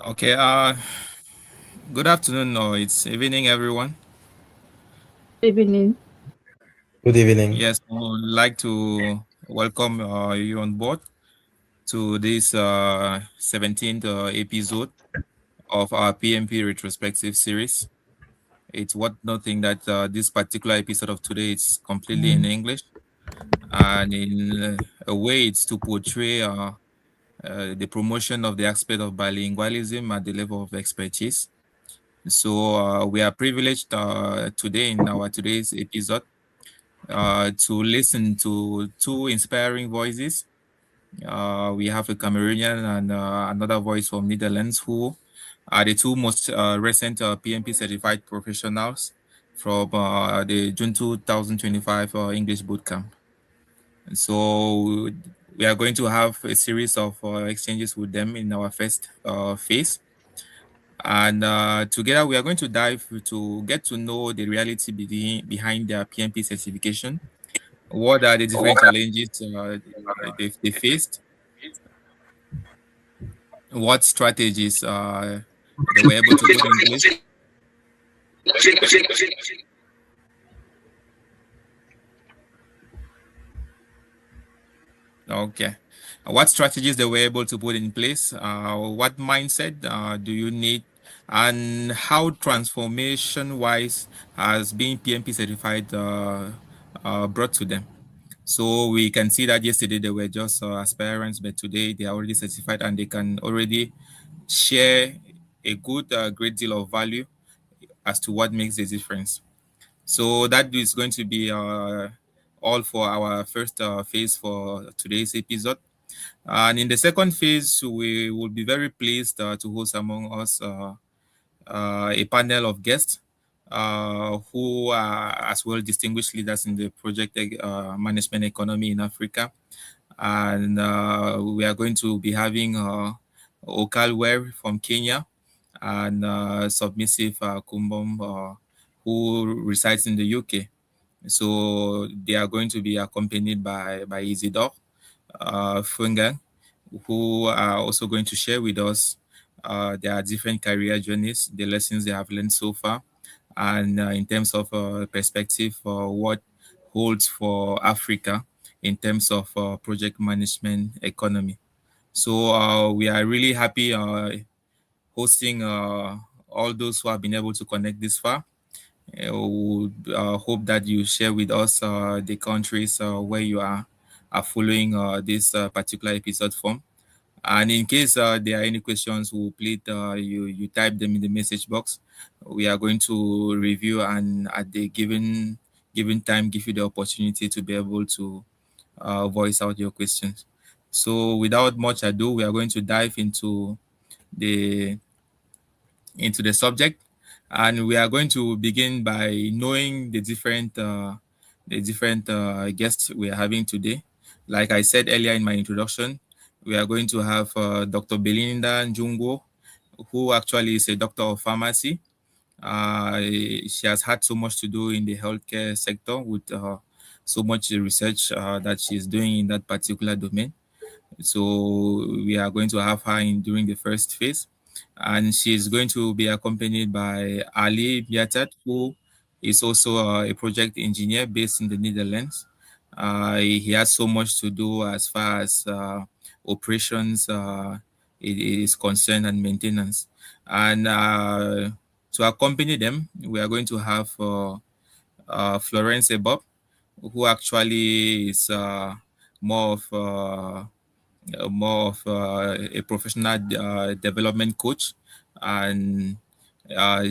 Okay, good afternoon or it's evening, everyone. Evening. Good evening. Yes, I would like to welcome you on board to this 17th episode of our PMP Retrospective series. It's worth noting that this particular episode of today is completely in English, and in a way, it's to portray the promotion of the aspect of bilingualism at the level of expertise. So we are privileged today in our today's episode to listen to two inspiring voices. We have a Cameroonian and another voice from Netherlands, who are the two most recent PMP certified professionals from the June 2025 English Bootcamp. And so we are going to have a series of exchanges with them in our first phase. And together we are going to dive to get to know the reality behind their PMP certification. What are the different challenges they faced? What strategies they were able to put in place? Okay. What strategies they were able to put in place? What mindset do you need? And how transformation-wise has being PMP certified brought to them? So we can see that yesterday they were just aspirants, but today they are already certified and they can already share a great deal of value as to what makes the difference. So that is going to be all for our first phase for today's episode. And in the second phase, we will be very pleased to host among us a panel of guests who are as well distinguished leaders in the project management economy in Africa. And we are going to be having Okalwer from Kenya and Submissive Kumbom, who resides in the UK. So they are going to be accompanied by Isidore Funga, who are also going to share with us their different career journeys, the lessons they have learned so far, and in terms of perspective for what holds for Africa in terms of project management economy. So we are really happy hosting all those who have been able to connect this far. would hope that you share with us the countries where you are following this particular episode from. And in case there are any questions, we'll please you type them in the message box. We are going to review and at the given time give you the opportunity to be able to voice out your questions. So without much ado, we are going to dive the into the subject, and we are going to begin by knowing the different guests we are having today. Like I said earlier in my introduction, we are going to have Dr. Belinda Njonguo, who actually is a doctor of pharmacy. She has had so much to do in the healthcare sector with so much research that she's doing in that particular domain. So we are going to have her in during the first phase, and she's going to be accompanied by Ali Mbiatat, who is also a project engineer based in the Netherlands. He has so much to do as far as operations is concerned and maintenance. And to accompany them, we are going to have Florence Ebob, who actually is more of a professional development coach, and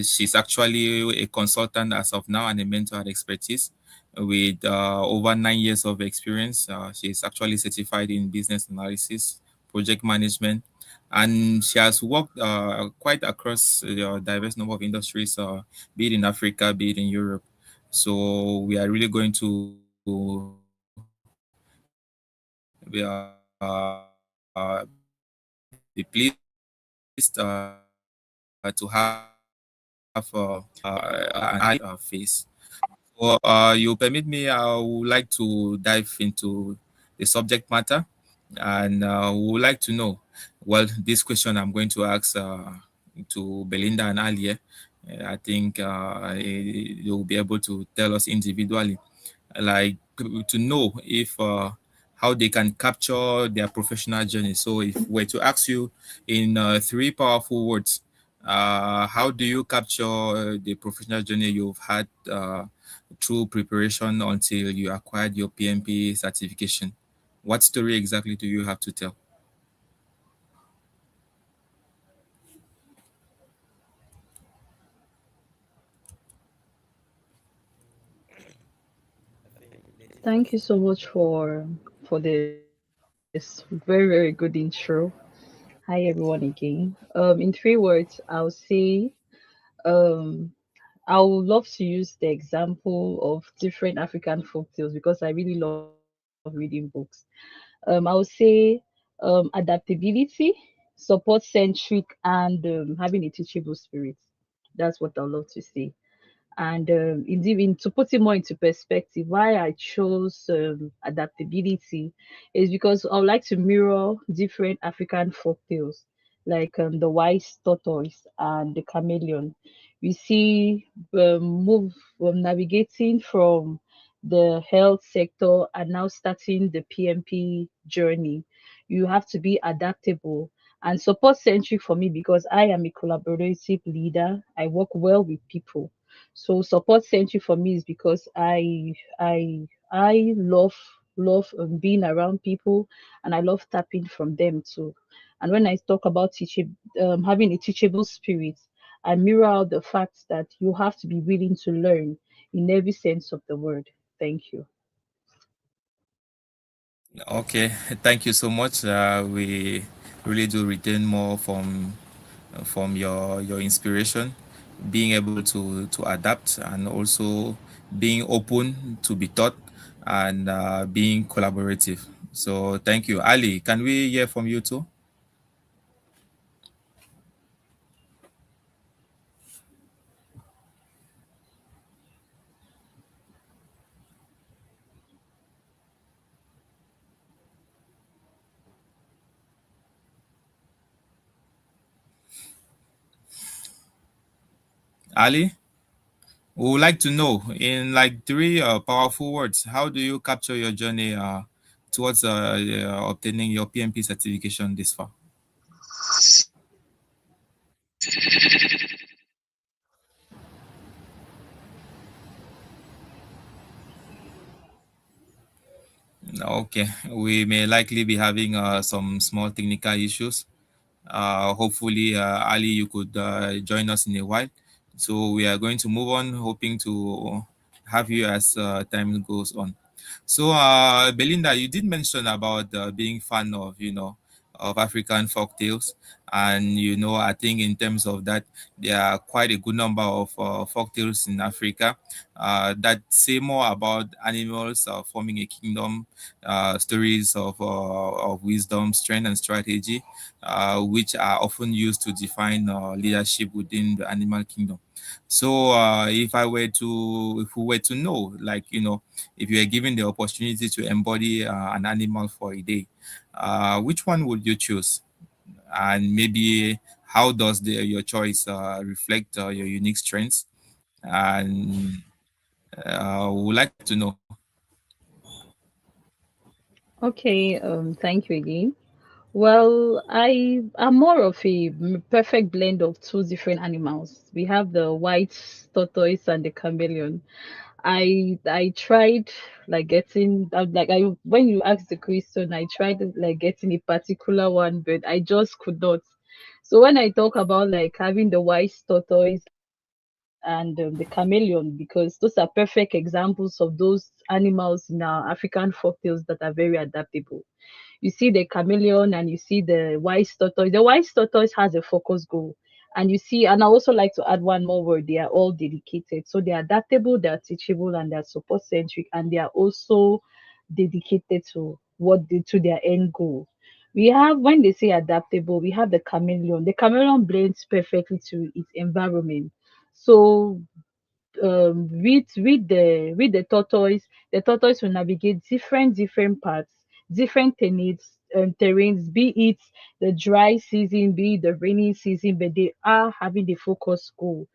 she's actually a consultant as of now and a mentor at expertise with over 9 years of experience. She's actually certified in business analysis, project management, and she has worked quite across a diverse number of industries, be it in Africa, be it in Europe. So we are really going to be pleased to have an face. So you permit me, I would like to dive into the subject matter, and we would like to know. Well, this question I'm going to ask to Belinda and Alia. I think you'll be able to tell us individually, like to know if how they can capture their professional journey. So if we're to ask you in three powerful words, how do you capture the professional journey you've had through preparation until you acquired your PMP certification? What story exactly do you have to tell? Thank you so much for this very very good intro. Hi everyone again. In 3 words, I'll say um I would love to use the example of different African folk tales because I really love reading books. I would say adaptability, support centric, and having a teachable spirit. That's what I'd love to say. And indeed, to put it more into perspective, why I chose adaptability is because I would like to mirror different African folktales, like the wise tortoise and the chameleon. We see move navigating from the health sector and now starting the PMP journey. You have to be adaptable and support centric for me because I am a collaborative leader. I work well with people, so support centric for me is because I love being around people, and I love tapping from them too. And when I talk about teaching, having a teachable spirit, I mirror out the fact that you have to be willing to learn in every sense of the word. Thank you. Okay, thank you so much. We really do retain more from your inspiration, being able to adapt, and also being open to be taught, and being collaborative. So thank you. Ali, can we hear from you too? Ali, we would like to know in like three powerful words, how do you capture your journey towards obtaining your PMP certification this far? Okay, we may likely be having some small technical issues. Hopefully, Ali, you could join us in a while. So we are going to move on, hoping to have you as time goes on. So, Belinda, you did mention about being fan of, of African folk tales, and I think in terms of that, there are quite a good number of folk tales in Africa that say more about animals forming a kingdom, stories of wisdom, strength, and strategy, which are often used to define leadership within the animal kingdom. So, if we were to know, like if you were given the opportunity to embody an animal for a day, which one would you choose? And maybe how does your choice reflect your unique strengths? And would like to know. Okay, thank you again. Well, I am more of a perfect blend of two different animals. We have the white tortoise and the chameleon. I tried like getting like I when you asked the question, I tried like getting a particular one, but I just could not. So when I talk about like having the white tortoise and the chameleon, because those are perfect examples of those animals in our African folktales that are very adaptable. You see the chameleon and you see the white tortoise. The white tortoise has a focus goal. And you see, and I also like to add one more word, they are all dedicated. So they're adaptable, they're teachable, and they're support centric, and they are also dedicated to to their end goal. We have when they say adaptable, we have the chameleon. The chameleon blends perfectly to its environment. So with the tortoise will navigate different parts, different terrains, be it the dry season, be it the rainy season, but they are having the focus goal.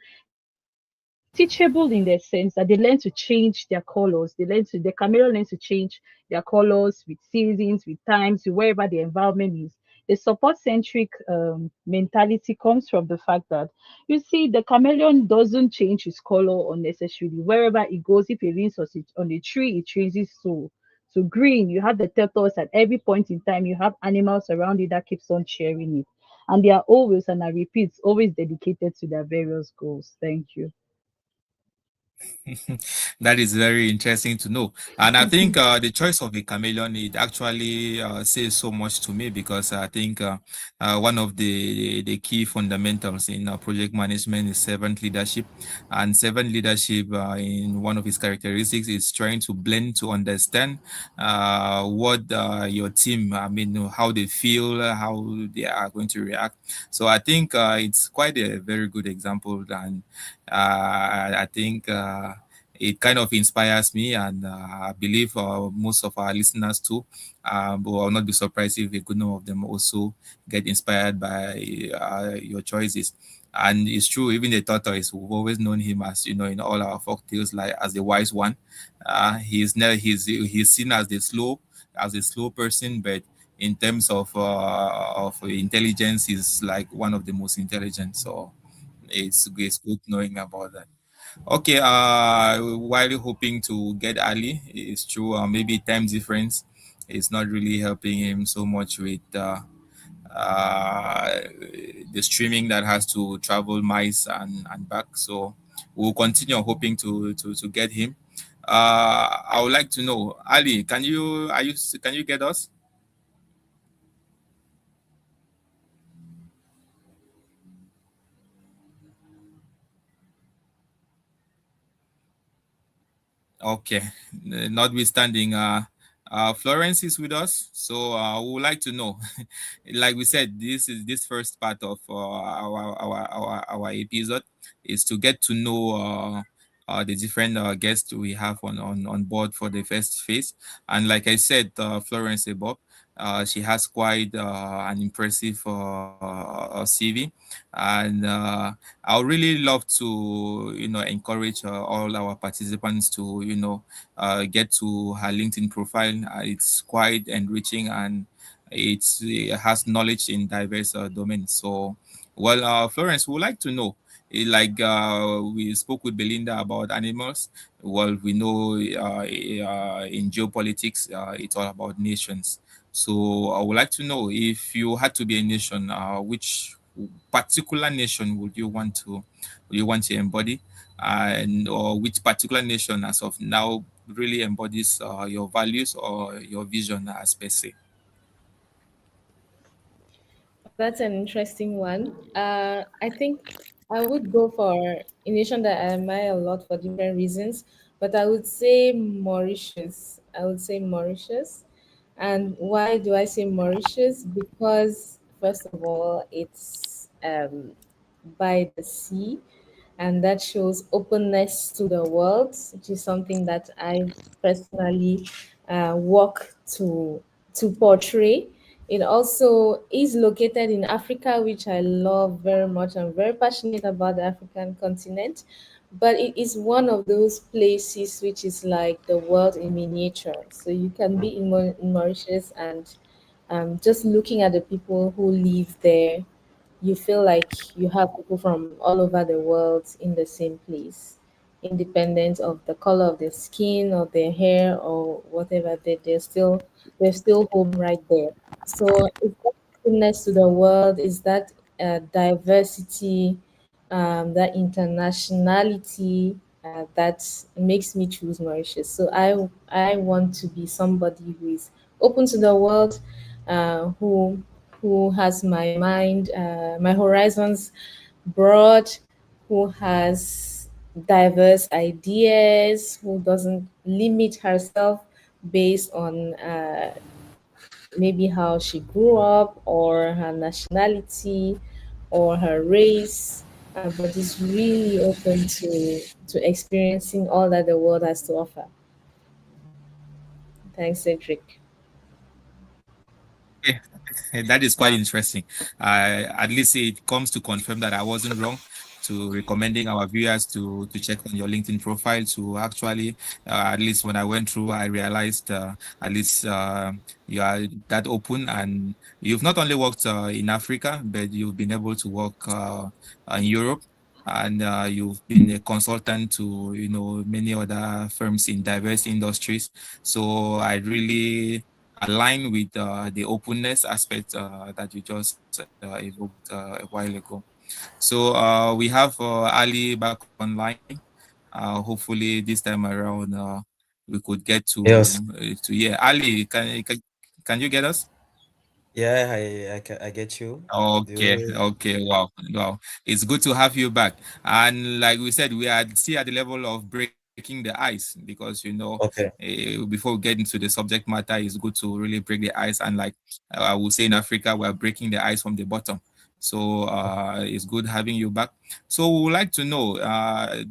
Teachable in the sense that they learn to change their colors. The chameleon learns to change their colors with seasons, with times, with wherever the environment is. The support centric mentality comes from the fact that you see the chameleon doesn't change its color unnecessarily. Wherever it goes, if it leans on a tree, it changes to green. You have the turtles at every point in time. You have animals around it that keeps on cheering it, and they are always, and I repeat, always dedicated to their various goals. Thank you. That is very interesting to know. And I think the choice of a chameleon, it actually says so much to me because I think one of the key fundamentals in project management is servant leadership. And servant leadership, in one of its characteristics, is trying to blend to understand what your team, I mean, how they feel, how they are going to react. So I think it's quite a very good example. And I think it kind of inspires me, and I believe most of our listeners too. But I'll not be surprised if a good number of them also get inspired by your choices. And it's true, even the tortoise, we've always known him as, in all our folk tales, like as the wise one. He's seen as a slow person, but in terms of intelligence, he's like one of the most intelligent. So it's good knowing about that. Okay, while hoping to get Ali, it's true. Maybe time difference is not really helping him so much with uh, the streaming that has to travel miles and back. So we'll continue hoping to get him. I would like to know, Ali, can you get us? Okay, notwithstanding, Florence is with us, so we would like to know. Like we said, this first part of our episode is to get to know the different guests we have on board for the first phase. And like I said, Florence Ebob, she has quite an impressive CV, and I would really love to, encourage all our participants to, get to her LinkedIn profile. It's quite enriching, and it has knowledge in diverse domains. So, well, Florence, we would like to know. Like we spoke with Belinda about animals. Well, we know in geopolitics, it's all about nations. So I would like to know, if you had to be a nation, which particular nation would you want to embody, and or which particular nation as of now really embodies your values or your vision as per se? That's an interesting one. I think I would go for a nation that I admire a lot for different reasons, but I would say Mauritius. I would say Mauritius. And why do I say Mauritius? Because, first of all, it's by the sea, and that shows openness to the world, which is something that I personally work to portray. It also is located in Africa, which I love very much. I'm very passionate about the African continent, but it is one of those places which is like the world in miniature. So you can be in Mauritius, and just looking at the people who live there, you feel like you have people from all over the world in the same place, independent of the color of their skin or their hair or whatever. They're still home right there. So it's that openness to the world, is that diversity, that internationality, that makes me choose Mauritius. So I want to be somebody who is open to the world, who has my mind, my horizons broad, who has diverse ideas, who doesn't limit herself based on maybe how she grew up or her nationality or her race, but is really open to experiencing all that the world has to offer. Thanks, Cedric. Okay, that is quite interesting. At least it comes to confirm that I wasn't wrong to recommending our viewers to check on your LinkedIn profile. To actually, at least when I went through, I realized at least you are that open, and you've not only worked in Africa, but you've been able to work in Europe. And you've been a consultant to many other firms in diverse industries. So I really align with the openness aspect that you just evoked a while ago. So we have Ali back online. Hopefully this time around we could get Yes. to hear Ali. Can you get us? Yeah, I get you. Do Okay, you? okay, wow, wow. It's good to have you back. And like we said, we are still at the level of breaking the ice, because Okay. before we get into the subject matter, it's good to really break the ice. And like I will say, in Africa, we are breaking the ice from the bottom. So it's good having you back. So we would like to know,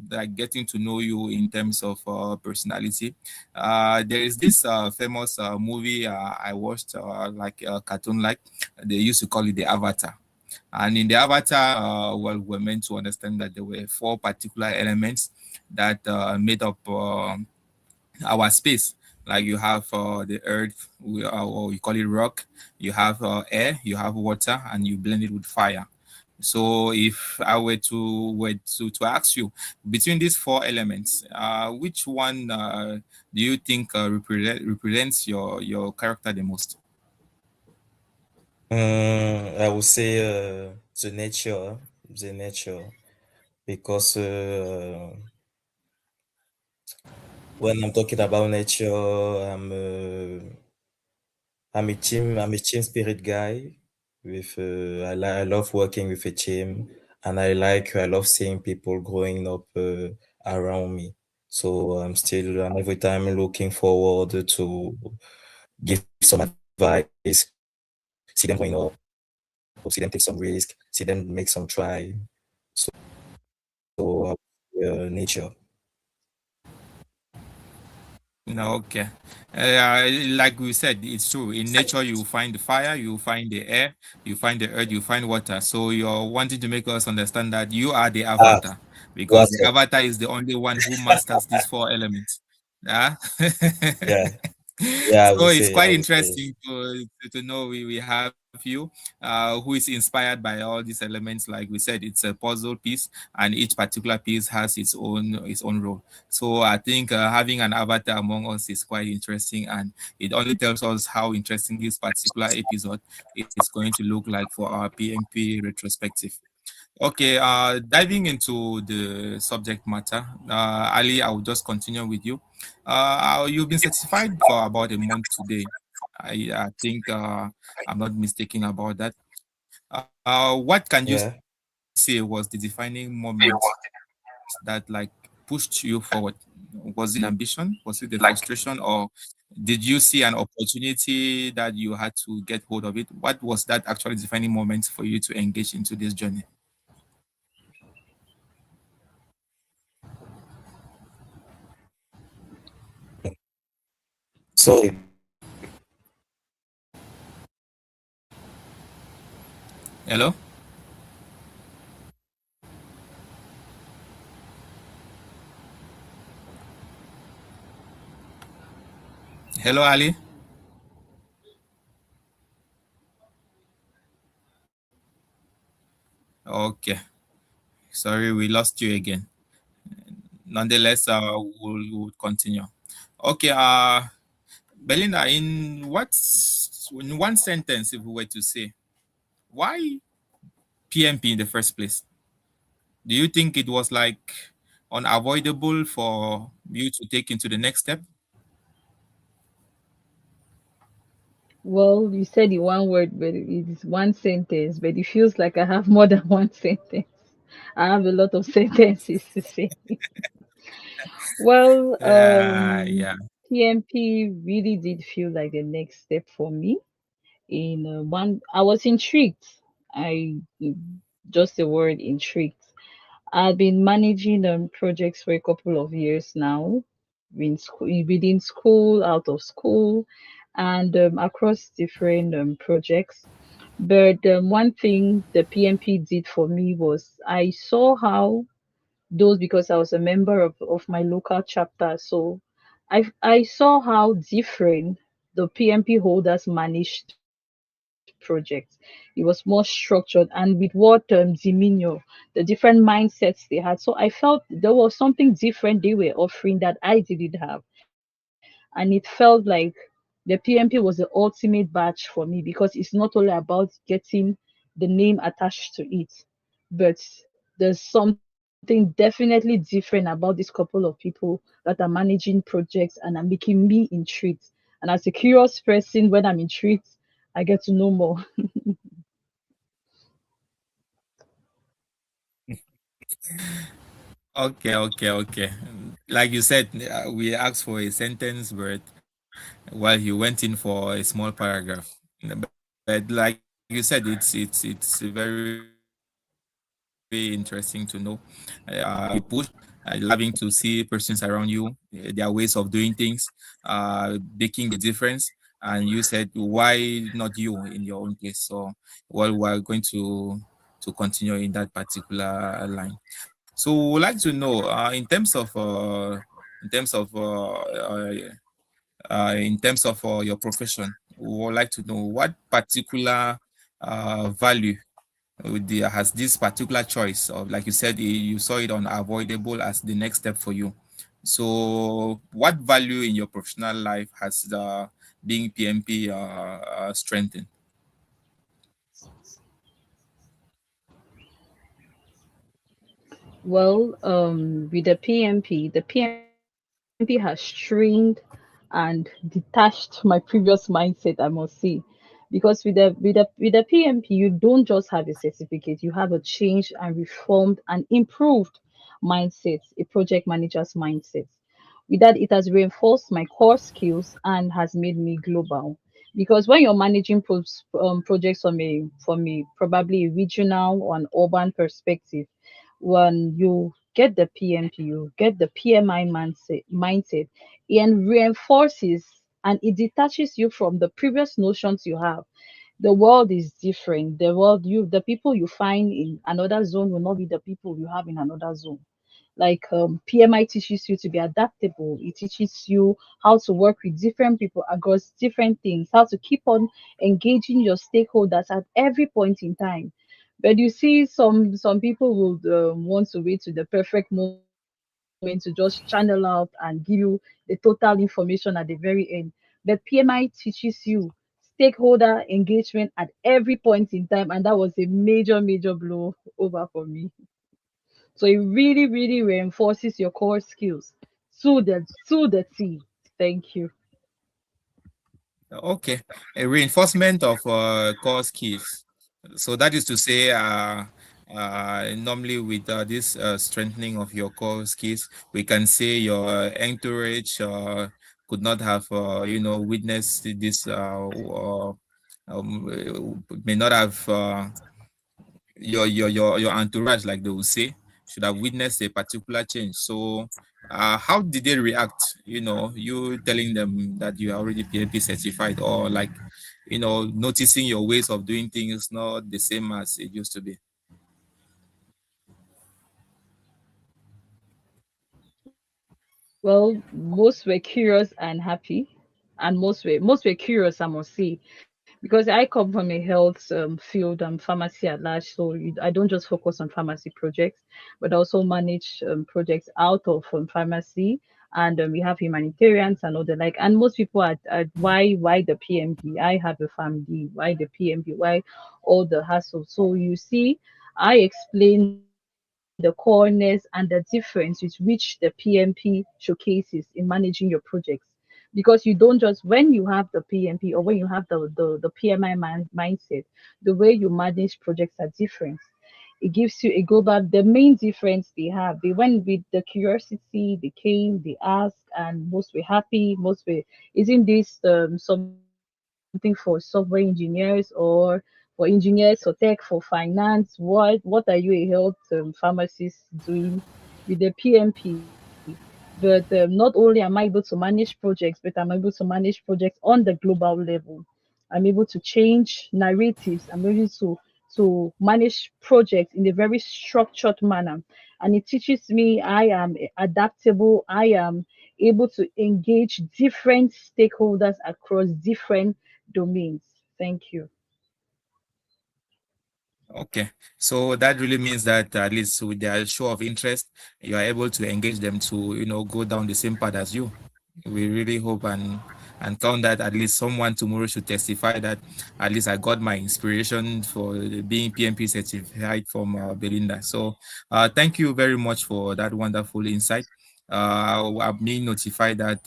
like getting to know you in terms of personality. There is this famous movie I watched, like a cartoon, like they used to call it the Avatar. And in the Avatar, well, we're meant to understand that there were four particular elements that made up our space. Like you have the earth, or you call it rock. You have air, you have water, and you blend it with fire. So if I were to ask you, between these four elements, which one do you think represents your character the most? I would say the nature, because when I'm talking about nature, I'm a team spirit guy. I love working with a team, and I love seeing people growing up around me. So I'm every time looking forward to give some advice, see them growing up, see them take some risk, see them make some try. So nature. No, okay. Like we said, it's true. In nature, you find the fire, you find the air, you find the earth, you find water. So you're wanting to make us understand that you are the Ah, avatar, because the water. avatar is the only one who masters these four elements. Yeah. Yeah, yeah. So it's quite I would say. interesting to know we have you, who is inspired by all these elements. Like we said, it's a puzzle piece, and each particular piece has its own role. So I think having an avatar among us is quite interesting, and it only tells us how interesting this particular episode is going to look like for our PMP retrospective. Okay, diving into the subject matter, Ali, I will just continue with you. You've been certified for about a month today. I think I'm not mistaken about that. What can you Yeah. say was the defining moment that like pushed you forward? Was it the ambition? Was it the frustration, or did you see an opportunity that you had to get hold of it? What was that actually defining moment for you to engage into this journey? So Hello, hello, Ali. Okay, sorry, we lost you again. Nonetheless, we'll continue. Okay, Belinda, in one sentence, if we were to say, why PMP in the first place? Do you think it was like unavoidable for you to take into the next step? Well, you said in one word, but it's one sentence, but it feels like I have more than one sentence. I have a lot of sentences to say. Well, Yeah. PMP really did feel like the next step for me. In one, I was intrigued. I just the word intrigued. I've been managing projects for a couple of years now, within school, out of school, and across different projects. But one thing the PMP did for me was I saw how those, because I was a member of my local chapter. So I saw how different the PMP holders managed projects. It was more structured, and with what demeanor, the different mindsets they had. So I felt there was something different they were offering that I didn't have. And it felt like the PMP was the ultimate badge for me, because it's not only about getting the name attached to it, but there's something definitely different about this couple of people that are managing projects and are making me intrigued. And as a curious person, when I'm intrigued, I get to know more. Okay. Like you said, we asked for a sentence, but while you went in for a small paragraph. But like you said, it's very interesting to know. You push, loving to see persons around you, their ways of doing things, making a difference. And you said, why not you in your own place? So, well, we're going to continue in that particular line. So, we'd like to know, in terms of your profession, we would like to know what particular value has this particular choice of, like you said, you saw it unavoidable as the next step for you. So what value in your professional life has the being PMP strengthened? Well, with the PMP has trained and detached my previous mindset, I must say. Because with the PMP, you don't just have a certificate, you have a changed and reformed and improved mindset, a project manager's mindset. With that, it has reinforced my core skills and has made me global. Because when you're managing projects from a probably a regional or an urban perspective, when you get the PMP, you get the PMI mindset, it reinforces and it detaches you from the previous notions you have. The world is different. The people you find in another zone will not be the people you have in another zone. Like PMI teaches you to be adaptable. It teaches you how to work with different people across different things, how to keep on engaging your stakeholders at every point in time. But you see, some people would want to wait to the perfect moment to just channel out and give you the total information at the very end. But PMI teaches you stakeholder engagement at every point in time, and that was a major blow over for me. So it really, really reinforces your core skills to the T. Thank you. Okay, a reinforcement of core skills. So that is to say, normally with this strengthening of your core skills, we can say your entourage could not have, witnessed this, may not have your entourage, like they will say, should have witnessed a particular change. So, how did they react? You telling them that you are already PMP certified, or like, noticing your ways of doing things not the same as it used to be. Well, most were curious and happy, and most were curious, I must say, because I come from a health field and pharmacy at large. So I don't just focus on pharmacy projects, but also manage projects out of pharmacy. And we have humanitarians and all the like. And most people are why the PMP? I have a family. Why the PMP? Why all the hassle? So you see, I explain the coreness and the difference with which the PMP showcases in managing your projects, because you don't just when you have the PMP or when you have the PMI mindset, the way you manage projects are different. It gives you a global. The main difference they went with the curiosity, they came, they asked, and most were happy. Most were, isn't this something for software engineers or for engineers or tech for finance? What are you a health pharmacist doing with the PMP? But not only am I able to manage projects, but I'm able to manage projects on the global level. I'm able to change narratives. I'm able to manage projects in a very structured manner. And it teaches me I am adaptable. I am able to engage different stakeholders across different domains. Thank you. Okay, so that really means that at least with their show of interest, you are able to engage them to, go down the same path as you. We really hope and count that at least someone tomorrow should testify that at least I got my inspiration for being PMP certified from Belinda. So thank you very much for that wonderful insight. I've been notified that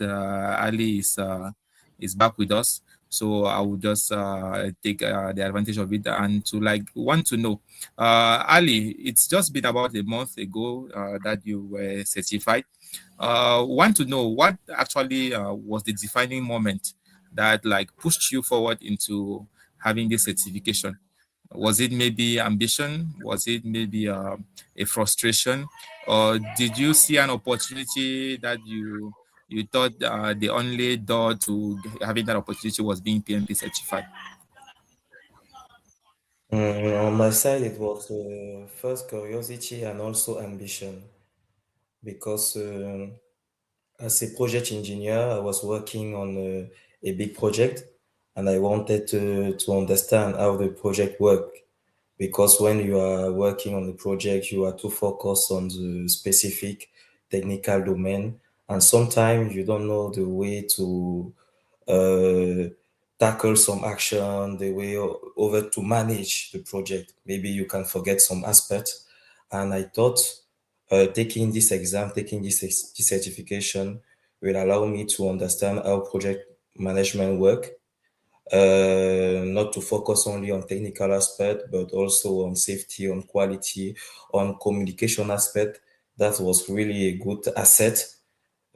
Ali is back with us. So I will just take the advantage of it and to like want to know, Ali, it's just been about a month ago that you were certified. Want to know what actually was the defining moment that like pushed you forward into having this certification? Was it maybe ambition? Was it maybe a frustration, or did you see an opportunity that you thought the only door to having that opportunity was being PMP certified? On my side, it was first curiosity and also ambition because as a project engineer, I was working on a big project and I wanted to understand how the project worked. Because when you are working on the project, you are too focused on the specific technical domain, and sometimes you don't know the way to uh, tackle some action, the way over to manage the project. Maybe you can forget some aspects. And I thought taking this exam, taking this certification will allow me to understand how project management work, not to focus only on technical aspect, but also on safety, on quality, on communication aspect. That was really a good asset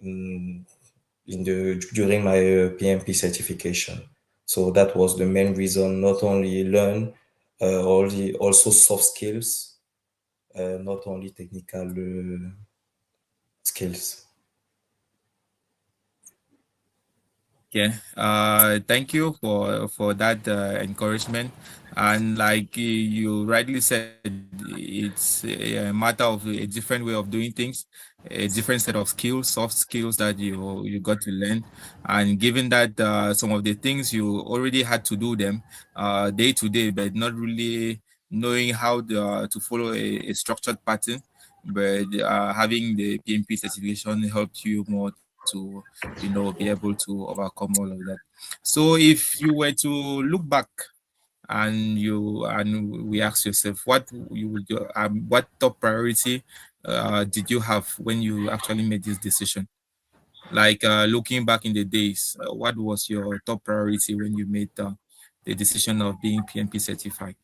um, in the during my PMP certification. So that was the main reason. Not only learn, also soft skills, not only technical skills. Okay. Thank you for that encouragement. And like you rightly said, it's a matter of a different way of doing things, a different set of skills, soft skills that you got to learn. And given that some of the things you already had to do them day to day, but not really knowing how to follow a structured pattern, but having the PMP certification helped you more to be able to overcome all of that. So if you were to look back and we ask yourself what you would what top priority did you have when you actually made this decision, like looking back in the days, what was your top priority when you made the decision of being PMP certified?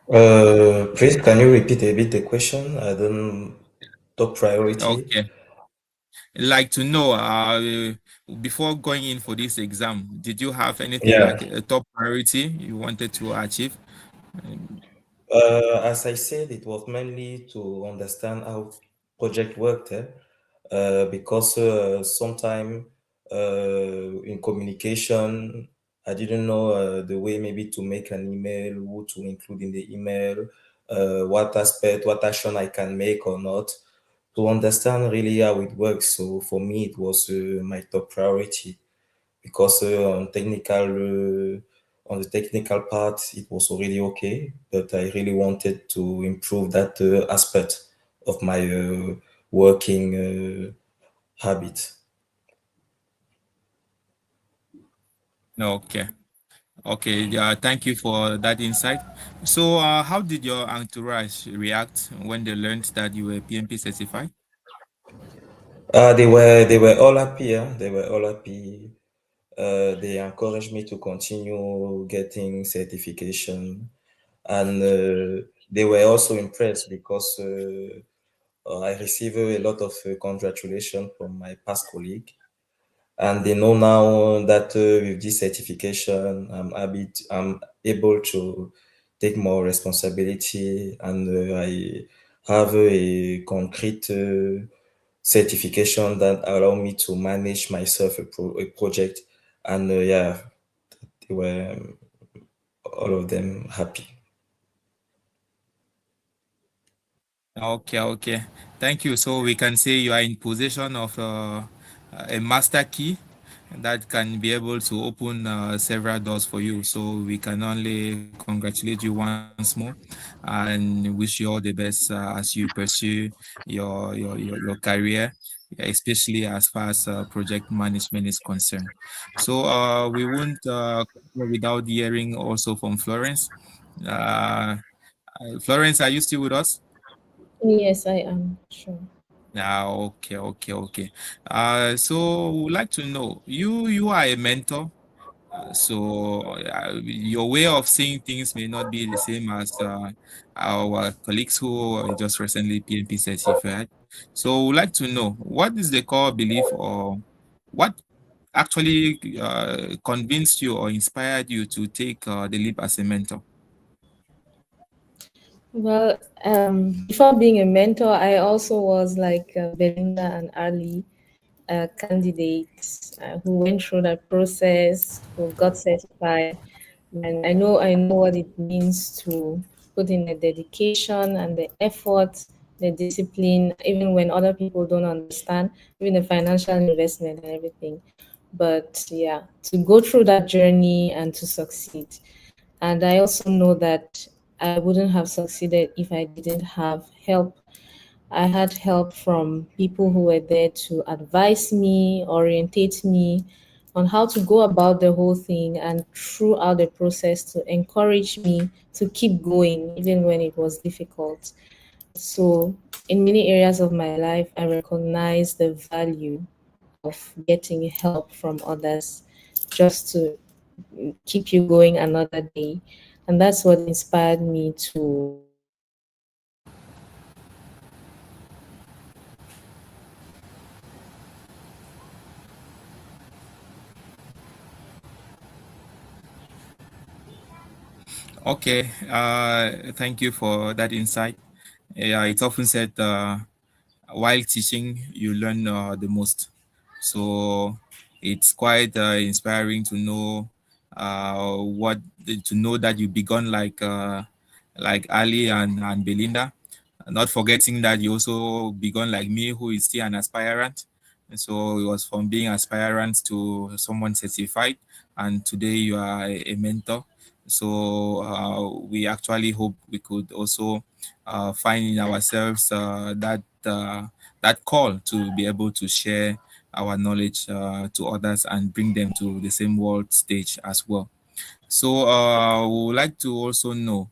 Please, can you repeat a bit the question? I don't top priority. Okay, like to know before going in for this exam, did you have anything Yeah. like a top priority you wanted to achieve? Um, As I said, it was mainly to understand how project worked, because sometime in communication, I didn't know the way maybe to make an email, who to include in the email, what aspect, what action I can make or not, to understand really how it works. So for me, it was my top priority because on the technical part it was already okay, but I really wanted to improve that aspect of my working habit. okay. Okay, yeah, thank you for that insight. So, how did your entourage react when they learned that you were PMP certified? They were all happy. Yeah? They were all happy. They encouraged me to continue getting certification, and they were also impressed because I received a lot of congratulations from my past colleague, and they know now that with this certification, I'm able to take more responsibility, and I have a concrete certification that allow me to manage myself a project, and yeah, they were all of them happy. Okay, okay. Thank you. So we can say you are in possession of a master key that can be able to open several doors for you. So we can only congratulate you once more and wish you all the best as you pursue your career, especially as far as project management is concerned. So we won't continue without hearing also from Florence. Uh, Florence, are you still with us? Yes, I am sure. Okay, okay, okay. So we'd like to know, you are a mentor, so your way of seeing things may not be the same as our colleagues who just recently PMP certified. So we'd like to know, what is the core belief, or what actually convinced you or inspired you to take the leap as a mentor? Well, before being a mentor, I also was like Belinda and Arley, candidates who went through that process, who got certified, and I know what it means to put in the dedication and the effort, the discipline, even when other people don't understand, even the financial investment and everything. But yeah, to go through that journey and to succeed. And I also know that I wouldn't have succeeded if I didn't have help. I had help from people who were there to advise me, orientate me on how to go about the whole thing, and throughout the process to encourage me to keep going even when it was difficult. So, in many areas of my life, I recognize the value of getting help from others just to keep you going another day. And that's what inspired me to Okay, thank you for that insight. Yeah, it's often said while teaching, you learn the most. So It's quite inspiring to know what to know that you begun like Ali and Belinda, not forgetting that you also begun like me, who is still an aspirant. And so it was from being aspirant to someone certified, and today you are a mentor. So we actually hope we could also find in ourselves that call to be able to share our knowledge to others and bring them to the same world stage as well. So we would like to also know,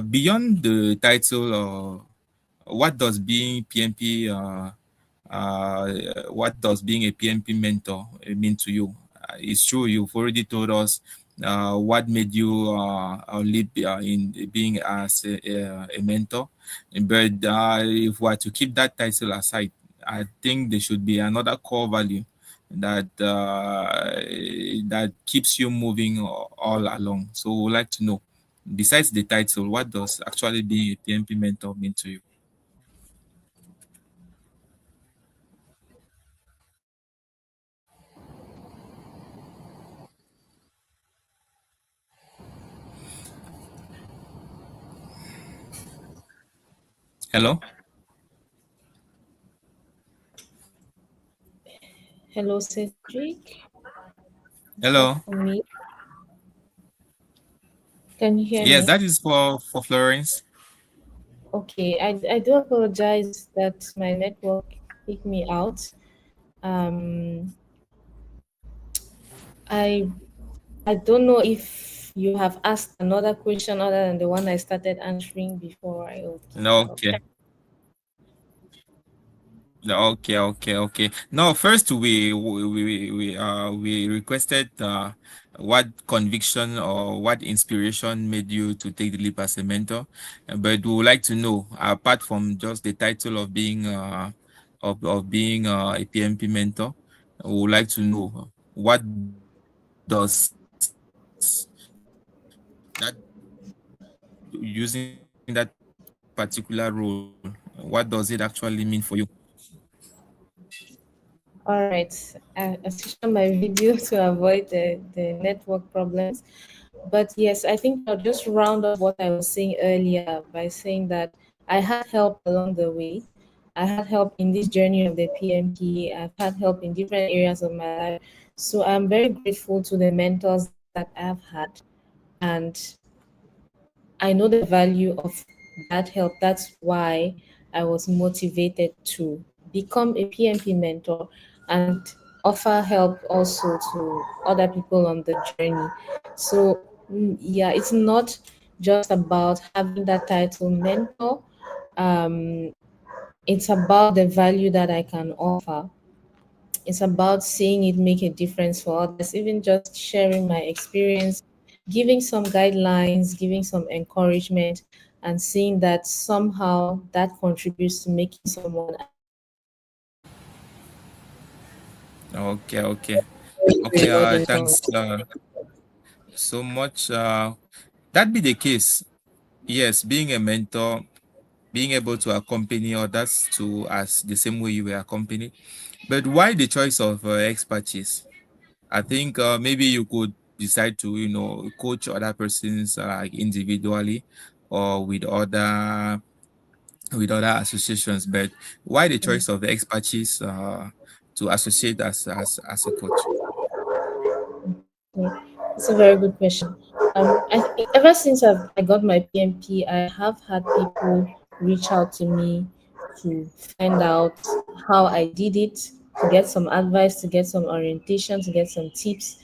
beyond the title, what does being PMP, what does being a PMP mentor mean to you? It's true, you've already told us what made you lead in being as a mentor. But if we are to keep that title aside, I think there should be another core value that that keeps you moving all along. So we would like to know, besides the title, what does actually being a PMP mentor mean to you? Hello? Hello, Cedric. Is that Hello? for me? Can you hear Yes, me? that is for Florence. Okay, I do apologize that my network kicked me out. Um, I I don't know if you have asked another question other than the one I started answering before I No, opened up. okay. No, okay, okay, okay. No, first we requested what conviction or what inspiration made you to take the leap as a mentor. But we would like to know, apart from just the title of being of being a PMP mentor, we would like to know what does that using that particular role, what does it actually mean for you? All right, I switched on my video to avoid the network problems. But yes, I think I'll just round up what I was saying earlier by saying that I had help along the way. I had help in this journey of the PMP. I've had help in different areas of my life. So I'm very grateful to the mentors that I've had. And I know the value of that help. That's why I was motivated to become a PMP mentor and offer help also to other people on the journey. So, yeah, it's not just about having that title mentor. Um, it's about the value that I can offer. It's about seeing it make a difference for others, even just sharing my experience, giving some guidelines, giving some encouragement, and seeing that somehow that contributes to making someone Okay, okay. Okay, with others. thanks so much. That be the case. Yes, being a mentor, being able to accompany others to as the same way you were accompanied. But why the choice of expertise? I think maybe you could decide to, coach other persons like individually or with other associations. But why the choice of expertise to associate as a coach? Yeah, it's a very good question. Ever since I got my PMP, I have had people reach out to me to find out how I did it, to get some advice, to get some orientation, to get some tips.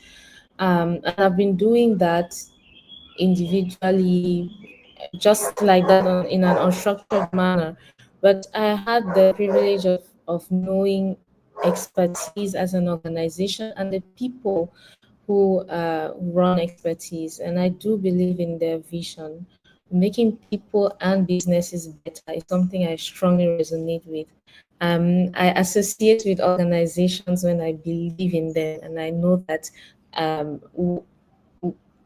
And I've been doing that individually, just like that in an unstructured manner. But I had the privilege of knowing expertise as an organization and the people who run expertise. And I do believe in their vision. Making people and businesses better is something I strongly resonate with. I associate with organizations when I believe in them, and I know that um,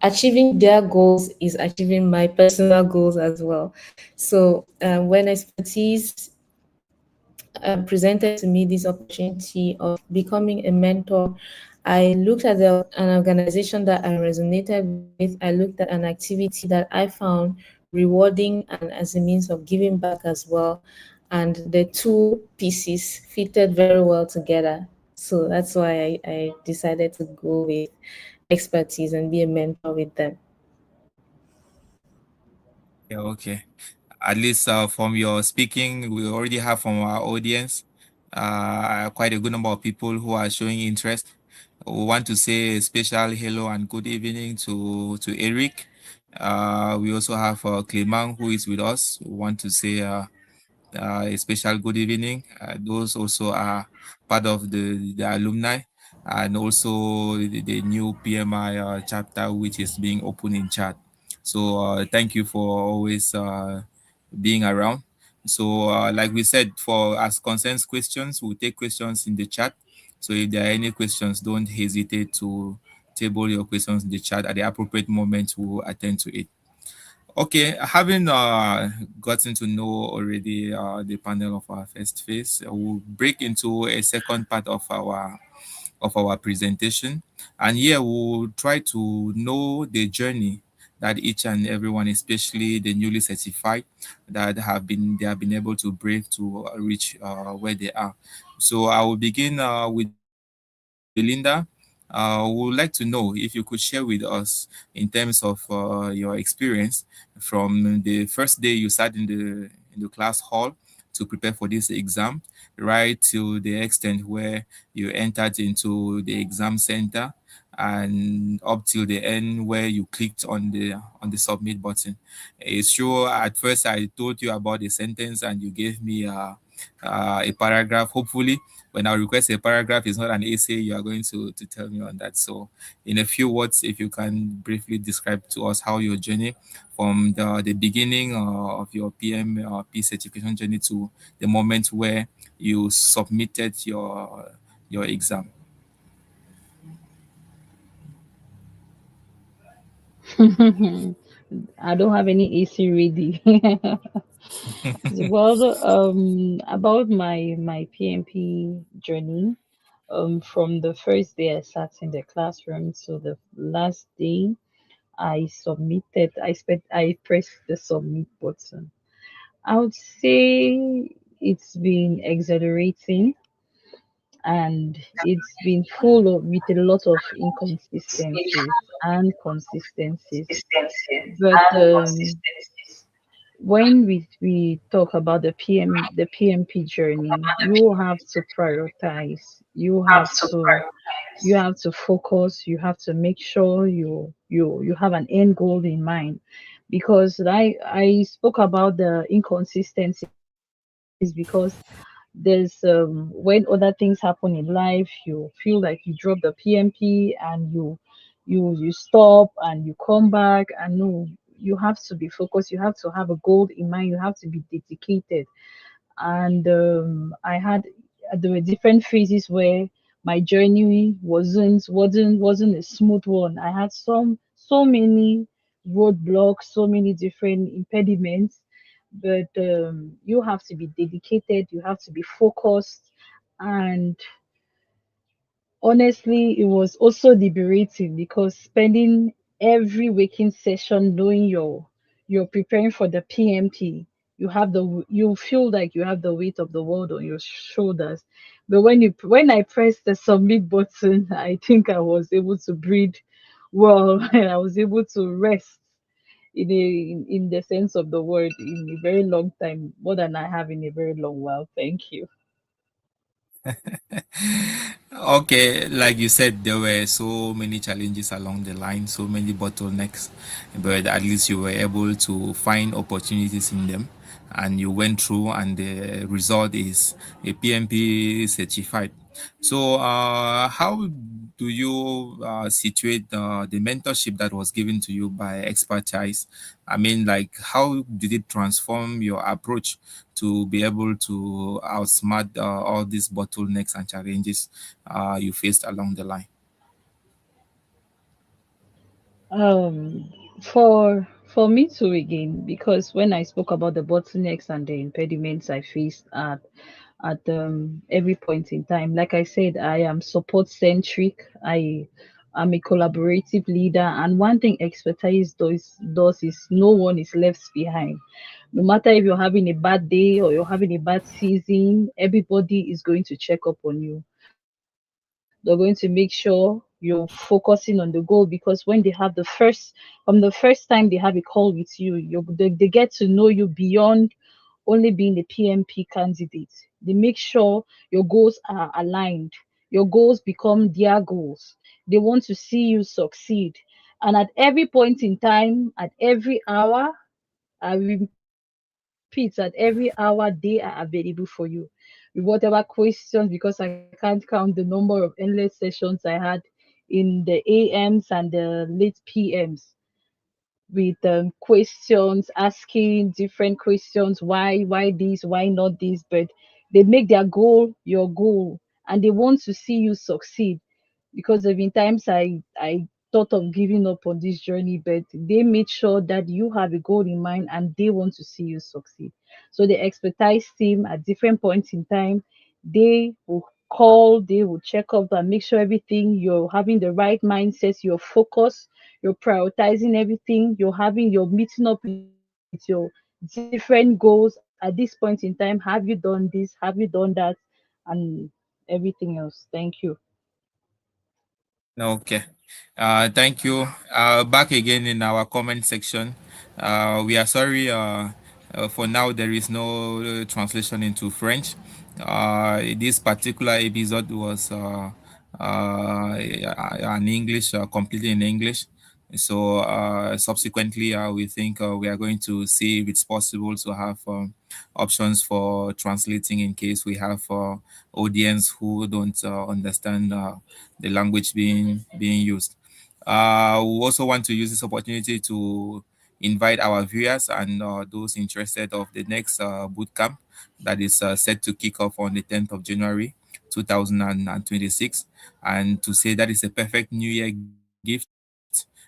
achieving their goals is achieving my personal goals as well. So when expertise presented to me this opportunity of becoming a mentor, I looked at an organization that I resonated with. I looked at an activity that I found rewarding and as a means of giving back as well. And the two pieces fitted very well together. So that's why I decided to go with expertise and be a mentor with them. Yeah, okay. At least from your speaking, we already have from our audience quite a good number of people who are showing interest. We want to say a special hello and good evening to Eric. We also have Clement who is with us. We want to say a special good evening. Those also are part of the alumni and also the new PMI chapter, which is being opened in chat. So thank you for always being around. So like we said, for as concerns questions, we'll take questions in the chat. So if there are any questions, don't hesitate to table your questions in the chat. At the appropriate moment, we'll attend to it. Okay, having gotten to know already the panel of our first phase, we'll break into a second part of our presentation, and here we'll try to know the journey that each and everyone, especially the newly certified, that they have been able to brave to reach where they are. So I will begin with Belinda. We would like to know if you could share with us in terms of your experience from the first day you sat in the class hall to prepare for this exam, right to the extent where you entered into the exam center and up till the end where you clicked on the submit button. It's sure at first I told you about the sentence and you gave me a paragraph. Hopefully, when I request a paragraph, it's not an essay. You are going to tell me on that. So, in a few words, if you can briefly describe to us how your journey from the beginning of your PMP certification journey to the moment where you submitted your exam. I don't have any AC ready. Well, about my PMP journey, from the first day I sat in the classroom to the last day I submitted, I pressed the submit button. I would say it's been exhilarating and it's been full of with a lot of inconsistencies and consistencies. But when we talk about the PMP journey, you have to prioritize. You have to focus. You have to make sure you have an end goal in mind, because I spoke about the inconsistencies because when other things happen in life, you feel like you drop the PMP and you stop and you come back, and no, you have to be focused. You have to have a goal in mind. You have to be dedicated. And I had there were different phases where my journey wasn't a smooth one. I had so many roadblocks, so many different impediments, but you have to be dedicated, you have to be focused, and honestly, it was also liberating because spending every waking session knowing you're preparing for the PMP, you feel like you have the weight of the world on your shoulders. But when I pressed the submit button, I think I was able to breathe well and I was able to rest in the sense of the word in a very long time, more than I have in a very long while. Thank you. Okay, like you said, there were so many challenges along the line, so many bottlenecks, but at least you were able to find opportunities in them and you went through, and the result is a PMP certified. So, how do you situate the mentorship that was given to you by expertise? I mean, like, how did it transform your approach to be able to outsmart all these bottlenecks and challenges you faced along the line? Um, for me to again, because when I spoke about the bottlenecks and the impediments I faced at every point in time. Like I said, I am support centric. I'm a collaborative leader, and one thing expertise does is no one is left behind. No matter if you're having a bad day or you're having a bad season, everybody is going to check up on you. They're going to make sure you're focusing on the goal, because when they have the first time they have a call with you, they get to know you beyond only being a PMP candidate. They make sure your goals are aligned. Your goals become their goals. They want to see you succeed. And at every point in time, at every hour, I repeat, at every hour, they are available for you with whatever questions, because I can't count the number of endless sessions I had in the AMs and the late PMs with questions, asking different questions, why this, why not this, but they make their goal your goal, and they want to see you succeed. Because there have been times I thought of giving up on this journey, but they made sure that you have a goal in mind and they want to see you succeed. So the expertise team at different points in time, they will call, they will check up and make sure everything, you're having the right mindset, you're focused, you're prioritizing everything, you're meeting up with your different goals at this point in time. Have you done this? Have you done that? And everything else. Thank you. Okay. Thank you. Back again in our comment section. We are sorry. For now, there is no translation into French. This particular episode was an English, completely in English. So subsequently, we think we are going to see if it's possible to have options for translating in case we have audience who don't understand the language being used. We also want to use this opportunity to invite our viewers and those interested of the next boot camp that is set to kick off on the 10th of January 2026, and to say that is a perfect New Year gift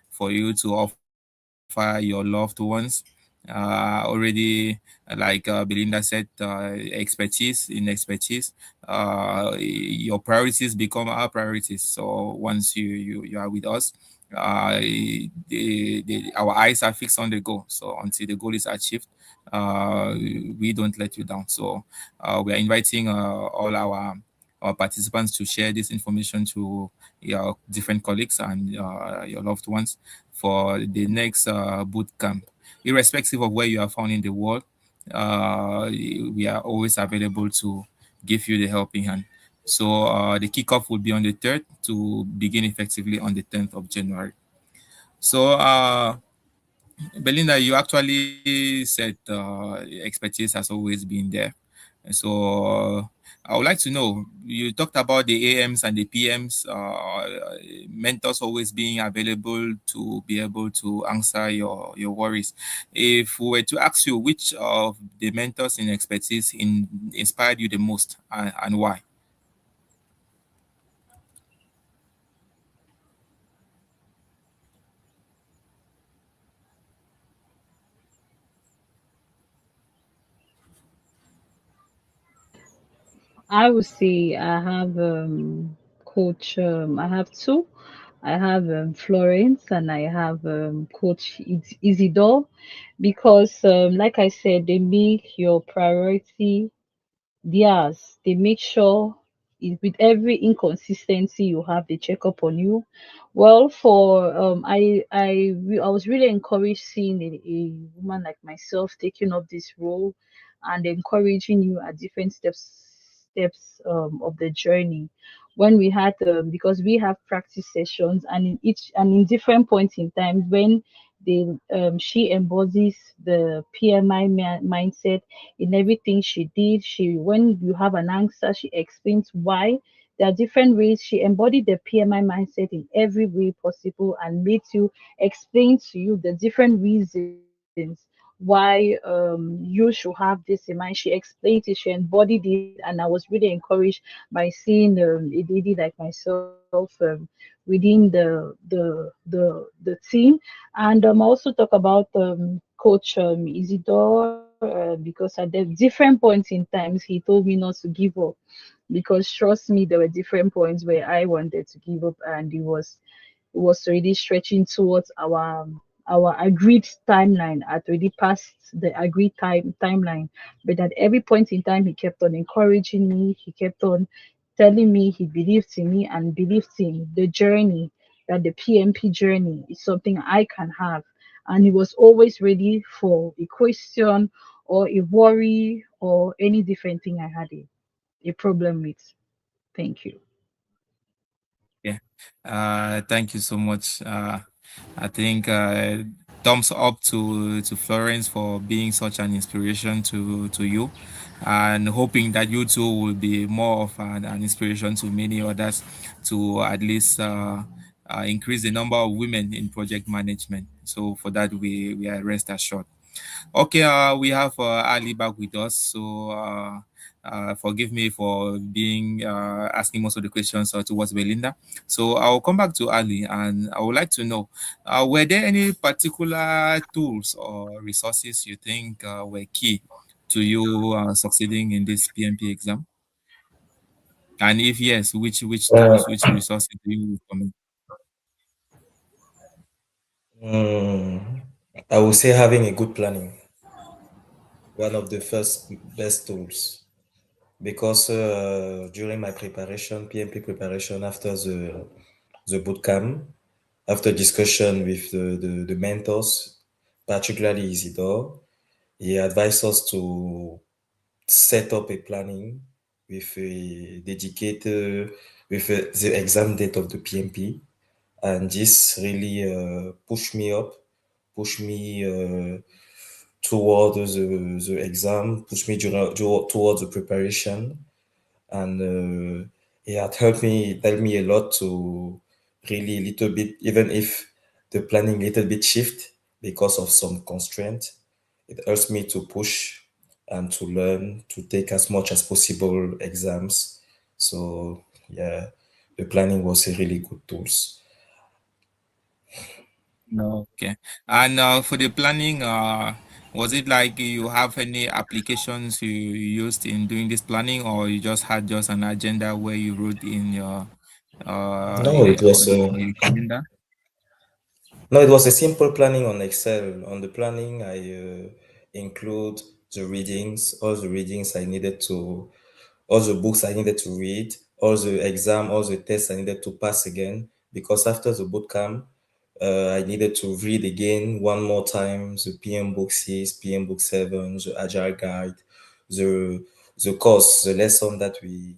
for you to offer your loved ones. Already, like Belinda said, expertise, your priorities become our priorities. So once you are with us, our eyes are fixed on the goal. So until the goal is achieved, we don't let you down. So we are inviting all our participants to share this information to your different colleagues and your loved ones for the next boot camp. Irrespective of where you are found in the world, we are always available to give you the helping hand. So the kickoff will be on the 3rd to begin effectively on the 10th of January. So Belinda, you actually said expertise has always been there. And so I would like to know, you talked about the AMs and the PMs, mentors always being available to be able to answer your worries. If we were to ask you which of the mentors in expertise inspired you the most, and why? I would say I have coach I have two. I have Florence and I have coach Isidore, because like I said, they make your priority theirs. They make sure with every inconsistency you have, they check up on you. Well, for I was really encouraged seeing a woman like myself taking up this role and encouraging you at different steps of the journey. When we had because we have practice sessions, and in different points in time when they she embodies the PMI mindset in everything she did. When you have an answer, she explains why. There are different ways she embodied the PMI mindset in every way possible and made you explain to you the different reasons why you should have this in mind. She explained it, she embodied it, and I was really encouraged by seeing a lady like myself within the team. And also talk about Coach Isidore. because at the different points in times he told me not to give up, because trust me, there were different points where I wanted to give up, and it was already stretching towards our agreed timeline. I'd already passed the agreed timeline, but at every point in time, he kept on encouraging me. He kept on telling me he believed in me and believed in the journey, that the PMP journey is something I can have. And he was always ready for a question or a worry or any different thing I had a problem with. Thank you. Yeah. Thank you so much. I think thumbs up to Florence for being such an inspiration to you, and hoping that you too will be more of an inspiration to many others to at least increase the number of women in project management. So for that, we are rest assured. Okay, we have Ali back with us. So forgive me for being asking most of the questions towards Belinda. So I'll come back to Ali, and I would like to know, were there any particular tools or resources you think were key to you succeeding in this PMP exam? And if yes, which Uh, tools, which resources do you recommend? mm, I would say having a good planning, one of the first best tools, because during my preparation, PMP preparation after the bootcamp, after discussion with the mentors, particularly Isidore, he advised us to set up a planning with a dedicated with the exam date of the PMP, and this really pushed me up, pushed me towards the exam, pushed me towards the preparation, and it had helped me a lot to really a little bit, even if the planning little bit shift because of some constraint, it helps me to push and to learn to take as much as possible exams. So yeah, the planning was a really good tools. No, okay. And for the planning, was it like you have any applications you used in doing this planning, or you just had just an agenda where you wrote in your No, it was on your calendar? no, it was a simple planning on Excel. On the planning, I include the readings, all the readings I needed to, all the books I needed to read, all the exam, all the tests I needed to pass again. Because after the bootcamp, I needed to read again one more time the PM Book 6, PM Book 7, the Agile Guide, the the course, the lesson that we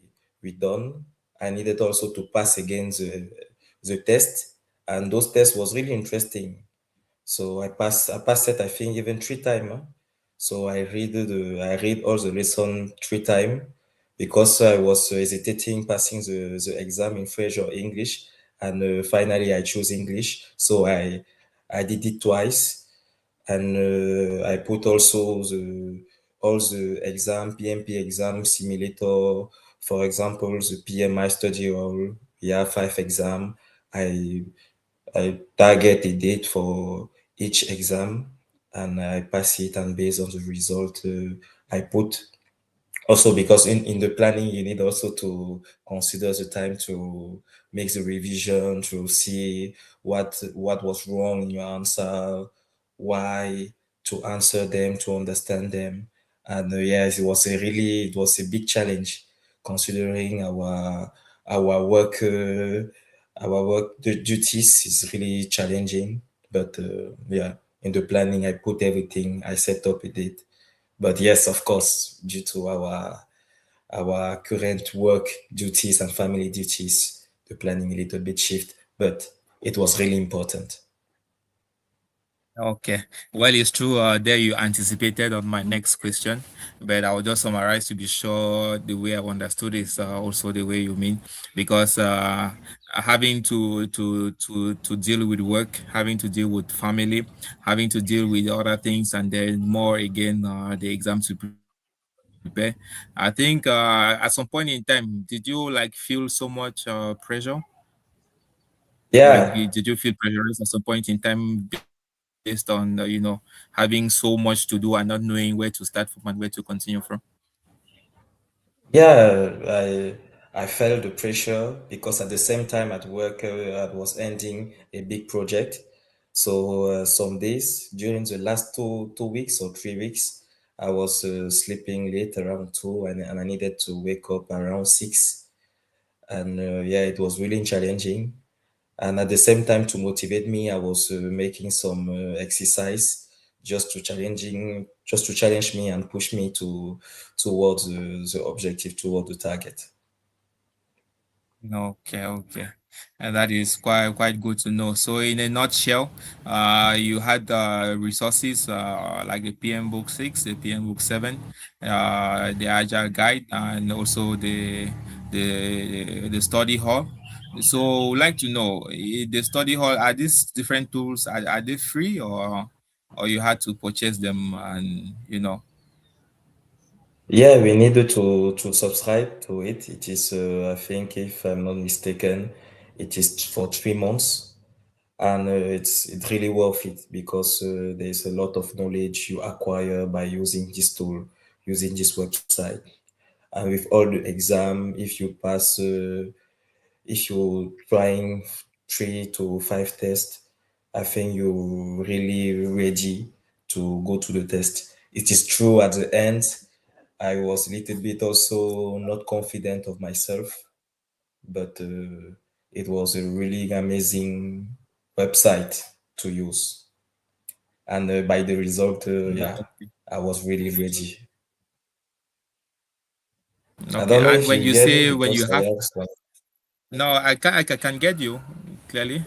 done. I needed also to pass again the test, and those tests was really interesting. So I passed it I think even three times. So I read all the lesson three times because I was hesitating passing the exam in French or English, and finally I chose English. So I did it twice, and I put also the all the exam PMP exam simulator. For example, the PMI study hall. We have five exam. I I target a date for each exam, and I pass it, and based on the result, I put also, because in the planning you need also to consider the time to make the revision, to see what was wrong in your answer, why, to answer them, to understand them. And yes, it was a big challenge considering our work the duties is really challenging. But yeah, in the planning I put everything, I set up a date. But yes, of course, due to our current work duties and family duties, the planning a little bit shift, but it was really important. Okay. Well, it's true. There you anticipated on my next question, but I'll just summarize to be sure the way I've understood is also the way you mean, because having to deal with work, having to deal with family, having to deal with other things, and then more again the exam to prepare. I think at some point in time, did you like feel so much pressure? Like, Yeah, did you feel pressurized at some point in time based on the based on having so much to do and not knowing where to start from and where to continue from? Yeah, I felt the pressure because at the same time at work I was ending a big project. So some days during the last two weeks or 3 weeks, I was sleeping late around 2, and I needed to wake up around 6. And yeah, it was really challenging. And at the same time, to motivate me, I was making some exercise just to challenge me and push me towards the objective, toward the target. Okay, okay. And that is quite good to know. So in a nutshell, you had resources like the PM Book 6, the PM Book 7, the Agile Guide, and also the study hall. So like to know, the study hall, are these different tools, are they free, or you had to purchase them and Yeah, we needed to subscribe to it. It is, I think, if I'm not mistaken, it is for 3 months, and it's really worth it because there's a lot of knowledge you acquire by using this tool, using this website, and with all the exam, if you're trying 3 to 5 tests, I think you're really ready to go to the test. It is true at the end, I was a little bit also not confident of myself, but it was a really amazing website to use. And by the result, yeah, I was really ready. I okay. don't know And if when you you hear me say when because you I have have some. no, I can get you clearly.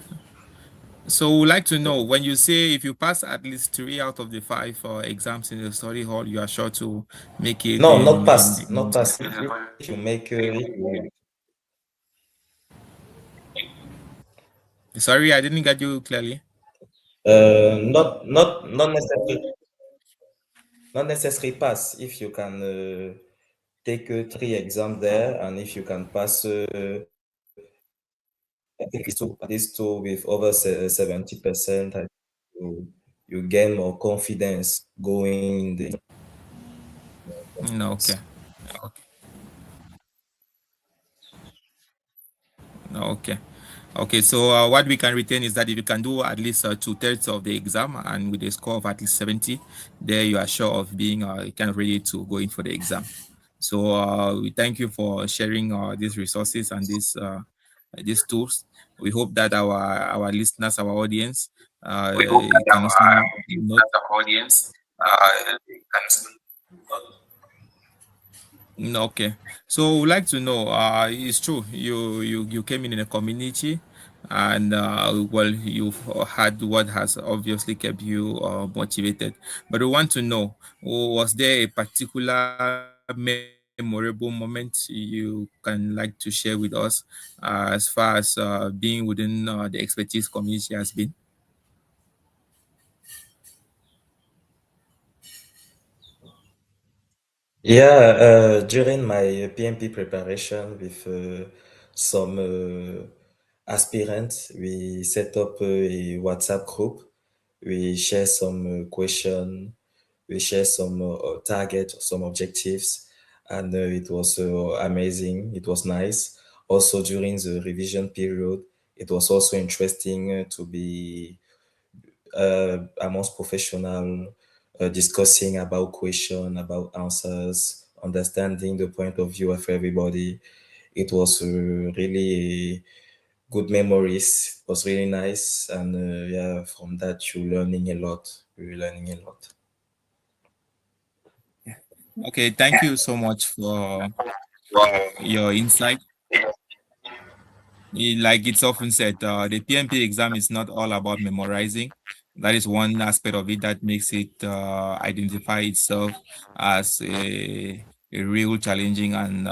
So we would like to know when you say if you pass at least 3 out of the 5 exams in the study hall, you are sure to make it No, not in, pass, not in pass. If you make, Sorry, I didn't get you clearly. not necessarily, not necessarily pass. If you can take 3 exams there, and if you can pass at least two with over 70%, you you gain more confidence going in the. No, okay. Okay. No, okay. Okay, so what we can retain is that if you can do at least 2/3 of the exam and with a score of at least 70, there you are sure of being kind of ready to go in for the exam. So we thank you for sharing these resources and these tools. We hope that our listeners, our audience, We hope that can also our note. listeners, our audience, can. Okay. So we'd like to know, it's true, you came in a community and well, you've had what has obviously kept you motivated. But we want to know, was there a particular memorable moment you can like to share with us as far as being within the expertise community has been? Yeah, during my PMP preparation with some aspirants, we set up a WhatsApp group. We share some question, we share some target, some objectives, and it was amazing. It was nice. Also during the revision period, it was also interesting to be amongst professional, discussing about question, about answers, understanding the point of view of everybody. It was really good memories. It was really nice, and yeah, from that you're learning a lot. You're learning a lot. Okay, thank you so much for your insight. Like it's often said, the PMP exam is not all about memorizing. That is one aspect of it that makes it identify itself as a real challenging and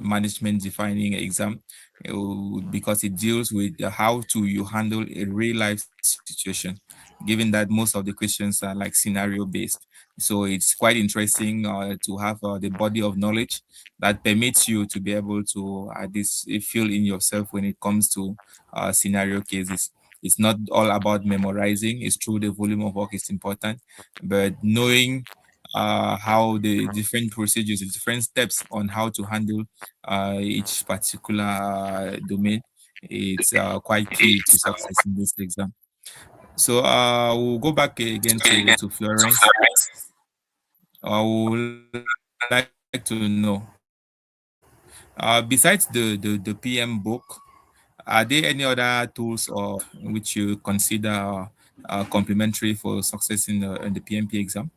management defining exam because it deals with how to you handle a real life situation, given that most of the questions are like scenario based. So it's quite interesting to have the body of knowledge that permits you to be able to this feel in yourself when it comes to scenario cases. It's not all about memorizing. It's true the volume of work is important, but knowing how the different procedures, the different steps on how to handle each particular domain, it's quite key to success in this exam. So we'll go back again to Florence. I would like to know, besides the PM book, are there any other tools or resources which you consider complementary for success in the PMP exam?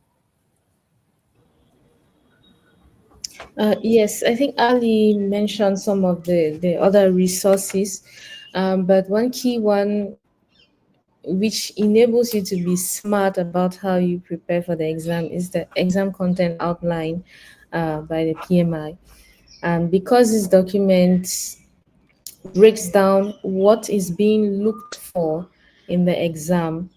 Yes, I think Ali mentioned some of the other resources, but one key one which enables you to be smart about how you prepare for the exam is the exam content outline by the PMI. And because this document breaks down what is being looked for in the exam,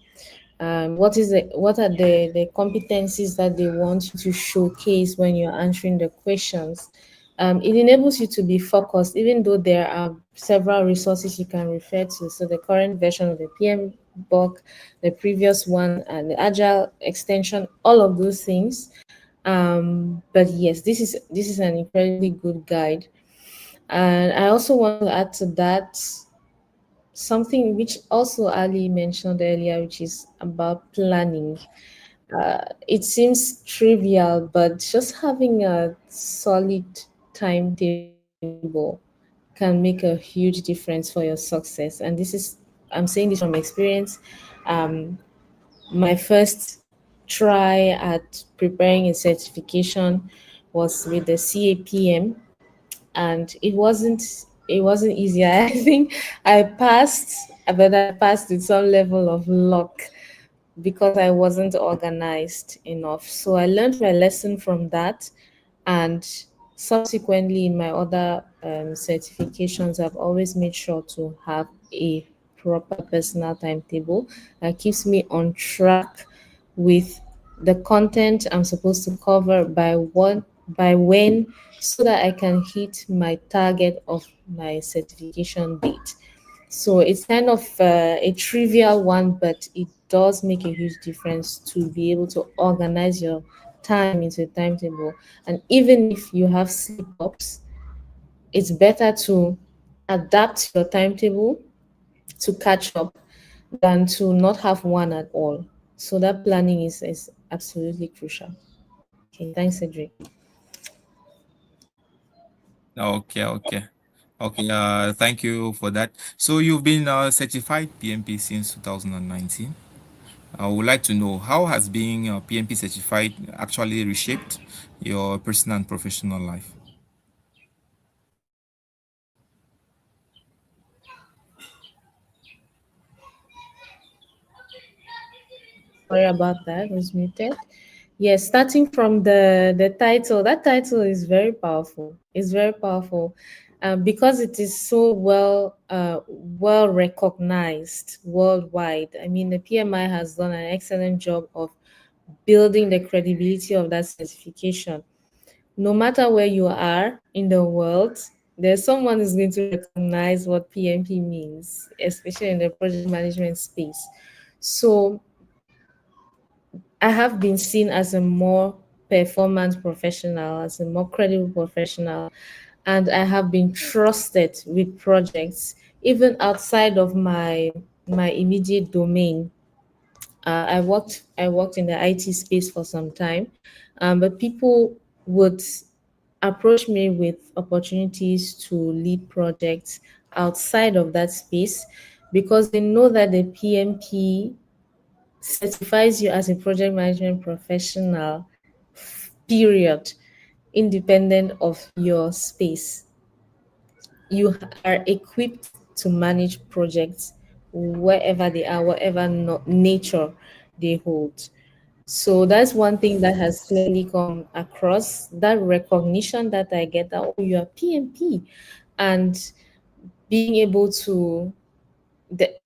what are the competencies that they want you to showcase when you're answering the questions. It enables you to be focused, even though there are several resources you can refer to. So the current version of the PM book, the previous one, and the agile extension, all of those things. But yes, this is an incredibly good guide. And I also want to add to that something which also Ali mentioned earlier, which is about planning. It seems trivial, but just having a solid timetable can make a huge difference for your success. And I'm saying this from experience. Um, my first try at preparing a certification was with the CAPM, and it wasn't easy. I think I passed, but I passed with some level of luck because I wasn't organized enough. So I learned my lesson from that, and subsequently in my other certifications, I've always made sure to have a proper personal timetable that keeps me on track with the content I'm supposed to cover by when, so that I can hit my target of my certification date. So it's kind of a trivial one, but it does make a huge difference to be able to organize your time into a timetable. And even if you have slip ups, it's better to adapt your timetable to catch up than to not have one at all. So that planning is absolutely crucial. Okay, thanks, Cedric. Okay, okay. Okay, thank you for that. So you've been certified PMP since 2019. I would like to know, how has being PMP certified actually reshaped your personal and professional life? Sorry about that, I was muted. Yes, starting from the title, that title is very powerful. It's very powerful, because it is so well recognized worldwide. I mean, the PMI has done an excellent job of building the credibility of that certification. No matter where you are in the world, there's someone who's going to recognize what PMP means, especially in the project management space. So I have been seen as a more performance professional, as a more credible professional, and I have been trusted with projects even outside of my immediate domain. I worked in the IT space for some time, but people would approach me with opportunities to lead projects outside of that space because they know that the PMP certifies you as a project management professional, period, independent of your space. You are equipped to manage projects wherever they are, whatever nature they hold. So that's one thing that has clearly come across, that recognition that I get that, oh, you are PMP, and being able to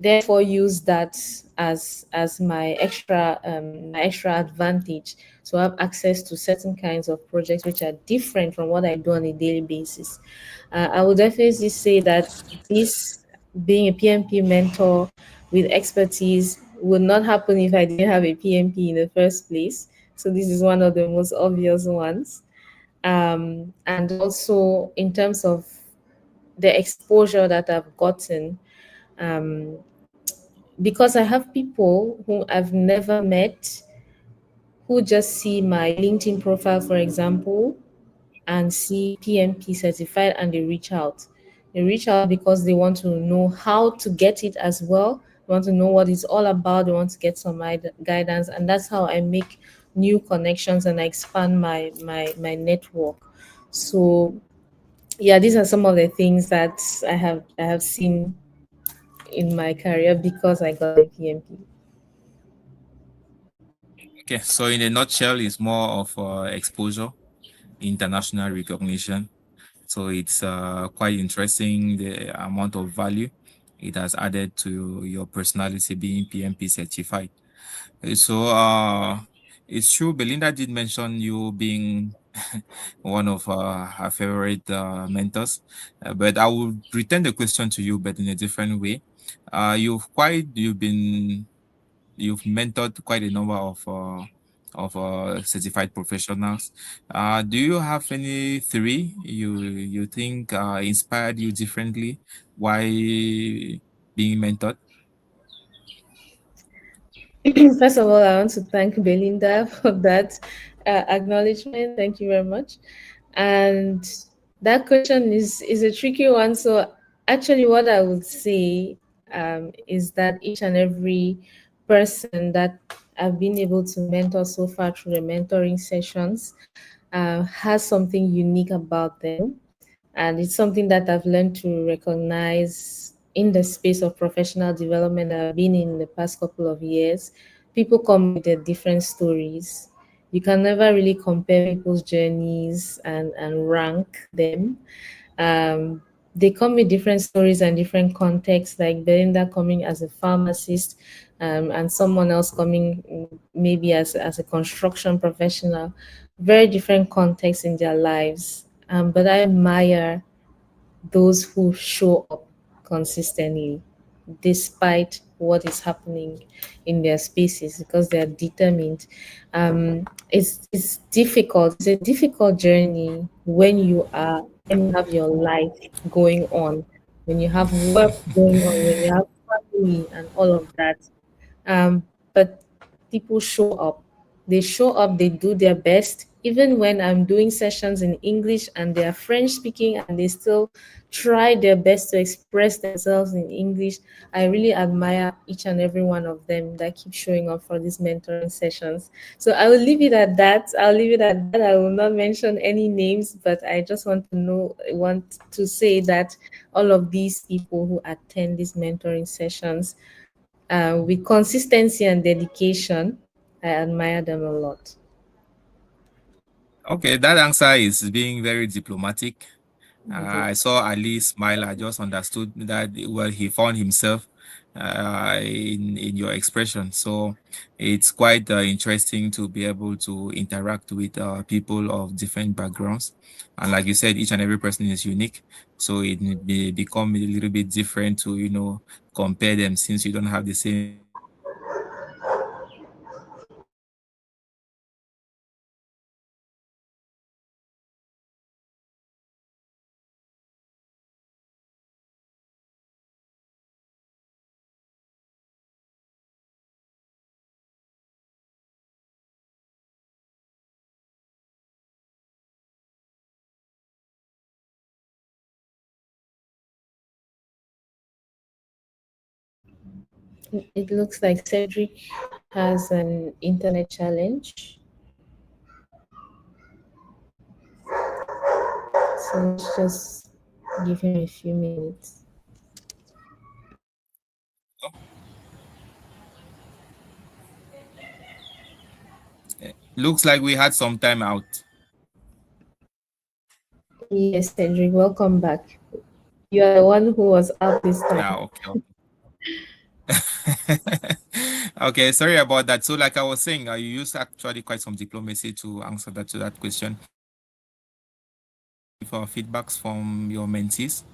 therefore use that as my extra advantage to have access to certain kinds of projects which are different from what I do on a daily basis. I would definitely say that this being a PMP mentor with expertise would not happen if I didn't have a PMP in the first place. So this is one of the most obvious ones. And also in terms of the exposure that I've gotten, um, because I have people who I've never met who just see my LinkedIn profile, for example, and see PMP certified and they reach out. They reach out because they want to know how to get it as well. They want to know what it's all about. They want to get some guidance. And that's how I make new connections and I expand my network. So yeah, these are some of the things that I have seen in my career because I got a PMP. Okay, so in a nutshell, it's more of exposure, international recognition. So it's quite interesting the amount of value it has added to your personality being PMP certified. So it's true, Belinda did mention you being one of her favorite mentors, but I will return the question to you, but in a different way. You've mentored quite a number of certified professionals. Do you have any three you think inspired you differently? Why being mentored? First of all, I want to thank Belinda for that acknowledgement. Thank you very much. And that question is a tricky one. So actually, what I would say is that each and every person that I've been able to mentor so far through the mentoring sessions has something unique about them, and it's something that I've learned to recognize in the space of professional development that I've been in the past couple of years. People come with their different stories. You can never really compare people's journeys and rank them. Um, they come with different stories and different contexts, like Belinda coming as a pharmacist, and someone else coming maybe as a construction professional. Very different contexts in their lives. But I admire those who show up consistently despite what is happening in their spaces because they are determined. It's difficult. It's a difficult journey when you have your life going on, when you have work going on, when you have family and all of that. But people show up. They show up, they do their best. Even when I'm doing sessions in English and they are French speaking and they still try their best to express themselves in English, I really admire each and every one of them that keep showing up for these mentoring sessions. So I will leave it at that. I'll leave it at that. I will not mention any names, but I just want to say that all of these people who attend these mentoring sessions with consistency and dedication, I admire them a lot. Okay, that answer is being very diplomatic. Indeed. I saw Ali smile. I just understood that, well, he found himself in your expression. So it's quite interesting to be able to interact with people of different backgrounds. And like you said, each and every person is unique. So it may become a little bit different to, compare them since you don't have the same experience. It looks like Cedric has an internet challenge. So let's just give him a few minutes. Looks like we had some time out. Yes, Cedric, welcome back. You are the one who was out this Yeah, time. okay. Okay, sorry about that. So, like I was saying, you used actually quite some diplomacy to answer that question. For feedbacks from your mentees,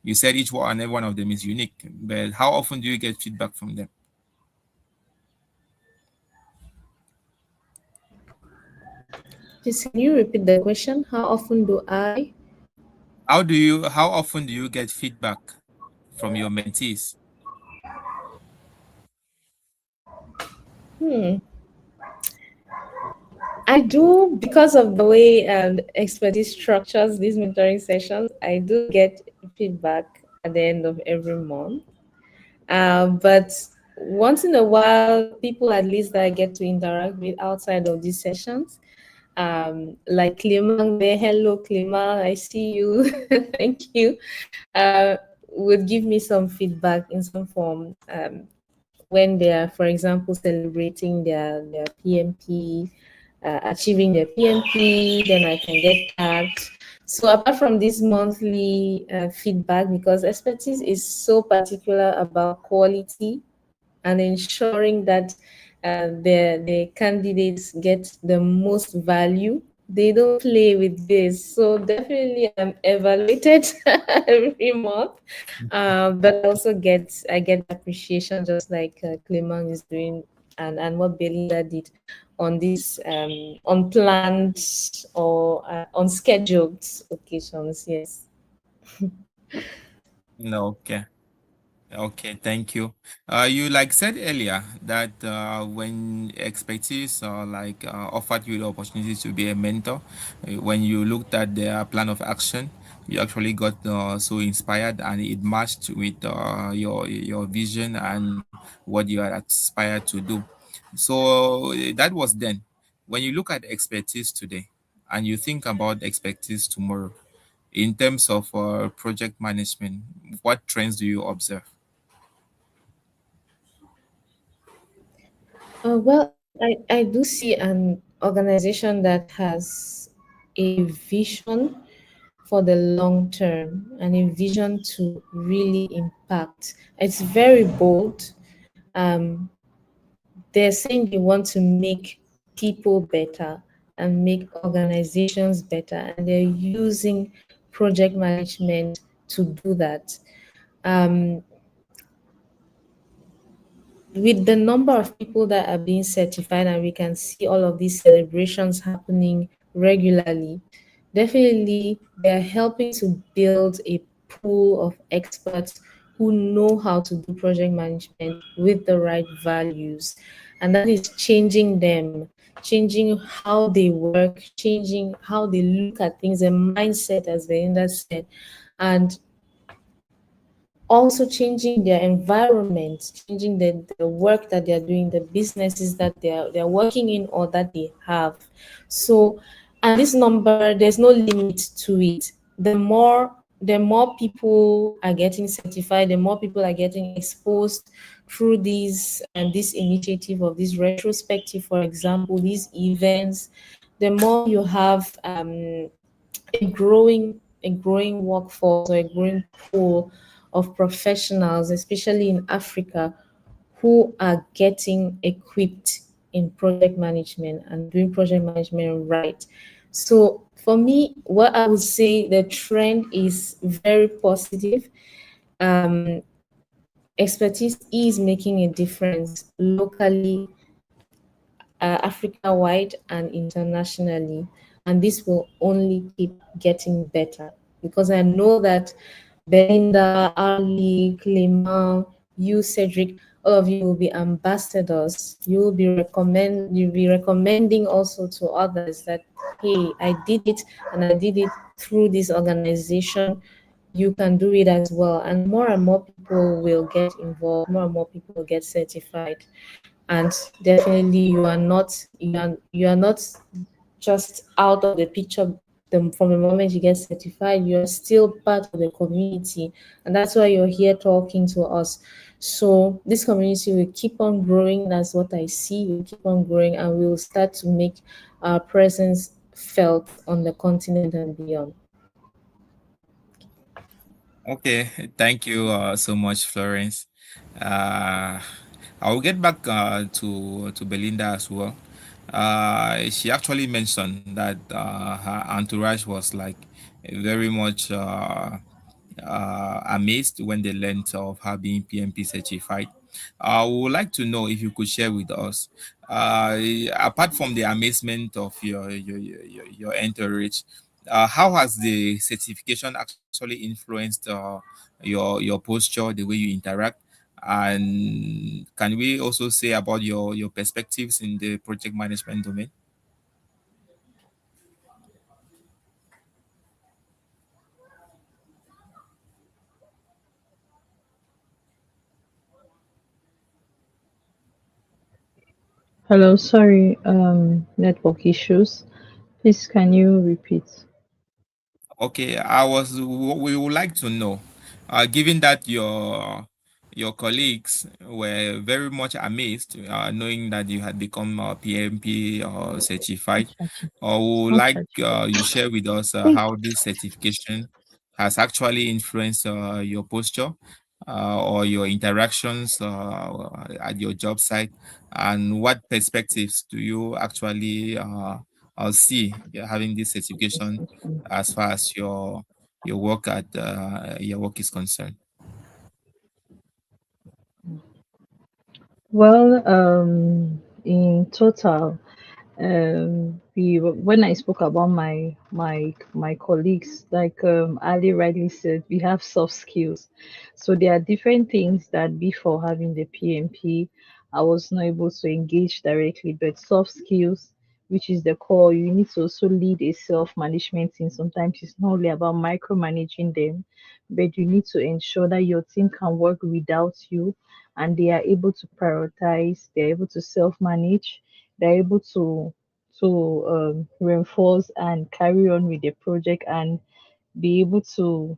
You said each one and every one of them is unique, but how often do you get feedback from them? Please, can you repeat the question? How often do I? How often do you get feedback from your mentees? Hmm. I do, because of the way expertise structures these mentoring sessions. I do get feedback at the end of every month. But once in a while, people at least that I get to interact with outside of these sessions, like Clement there, hello Clement, I see you, thank you, uh, would give me some feedback in some form. When they are, for example, celebrating their PMP, achieving their PMP, then I can get tagged. So apart from this monthly feedback, because expertise is so particular about quality and ensuring that the candidates get the most value, they don't play with this. So definitely I'm evaluated every month, but I get appreciation, just like Clement is doing, and what Belinda did on these unplanned or unscheduled occasions. Yes. No, okay. Okay, thank you. You like said earlier that when expertise offered you the opportunity to be a mentor, when you looked at their plan of action, you actually got so inspired and it matched with your vision and what you had aspired to do. So that was then. When you look at expertise today and you think about expertise tomorrow, in terms of project management, what trends do you observe? I do see an organization that has a vision for the long term and a vision to really impact. It's very bold. Um, they're saying they want to make people better and make organizations better, and they're using project management to do that. Um, with the number of people that are being certified, and we can see all of these celebrations happening regularly, definitely they're helping to build a pool of experts who know how to do project management with the right values, and that is changing them, changing how they work, changing how they look at things, a mindset, as Belinda said, and also changing their environment, changing the work that they're doing, the businesses that they're working in or that they have. So, and this number, there's no limit to it. The more people are getting certified, the more people are getting exposed through these and this initiative of this retrospective, for example, these events, the more you have a growing workforce, or a growing pool of professionals, especially in Africa, who are getting equipped in project management and doing project management right. So for me, what I would say, the trend is very positive. Um, Expertise is making a difference locally, Africa wide, and internationally. And this will only keep getting better, because I know that Belinda, Arley, Clement, you, Cedric, all of you will be ambassadors. You'll be recommending also to others that, hey, I did it, and I did it through this organization. You can do it as well. And more people will get involved, more and more people will get certified. And definitely you are not just out of the picture. From the moment you get certified, you're still part of the community, and that's why you're here talking to us. So this community will keep on growing. That's what I see. Will keep on growing, and we will start to make our presence felt on the continent and beyond. Okay, thank you so much, Florence. I will get back to Belinda as well. She actually mentioned that her entourage was like very much amazed when they learned of her being PMP certified. We would like to know if you could share with us, uh, apart from the amazement of your entourage, how has the certification actually influenced your posture, the way you interact, and can we also say about your perspectives in the project management domain? Hello, sorry, network issues. Please, can you repeat? Okay, we would like to know, given that your colleagues were very much amazed, knowing that you had become PMP certified, or we would like you share with us how this certification has actually influenced your posture or your interactions at your job site, and what perspectives do you actually see having this certification as far as your work is concerned. Well, in total, when I spoke about my colleagues, like Ali rightly said, we have soft skills. So there are different things that before having the PMP, I was not able to engage directly, but soft skills, which is the core, you need to also lead a self-management team. Sometimes it's not only about micromanaging them, but you need to ensure that your team can work without you and they are able to prioritize, they're able to self-manage, they're able to reinforce and carry on with the project and be able to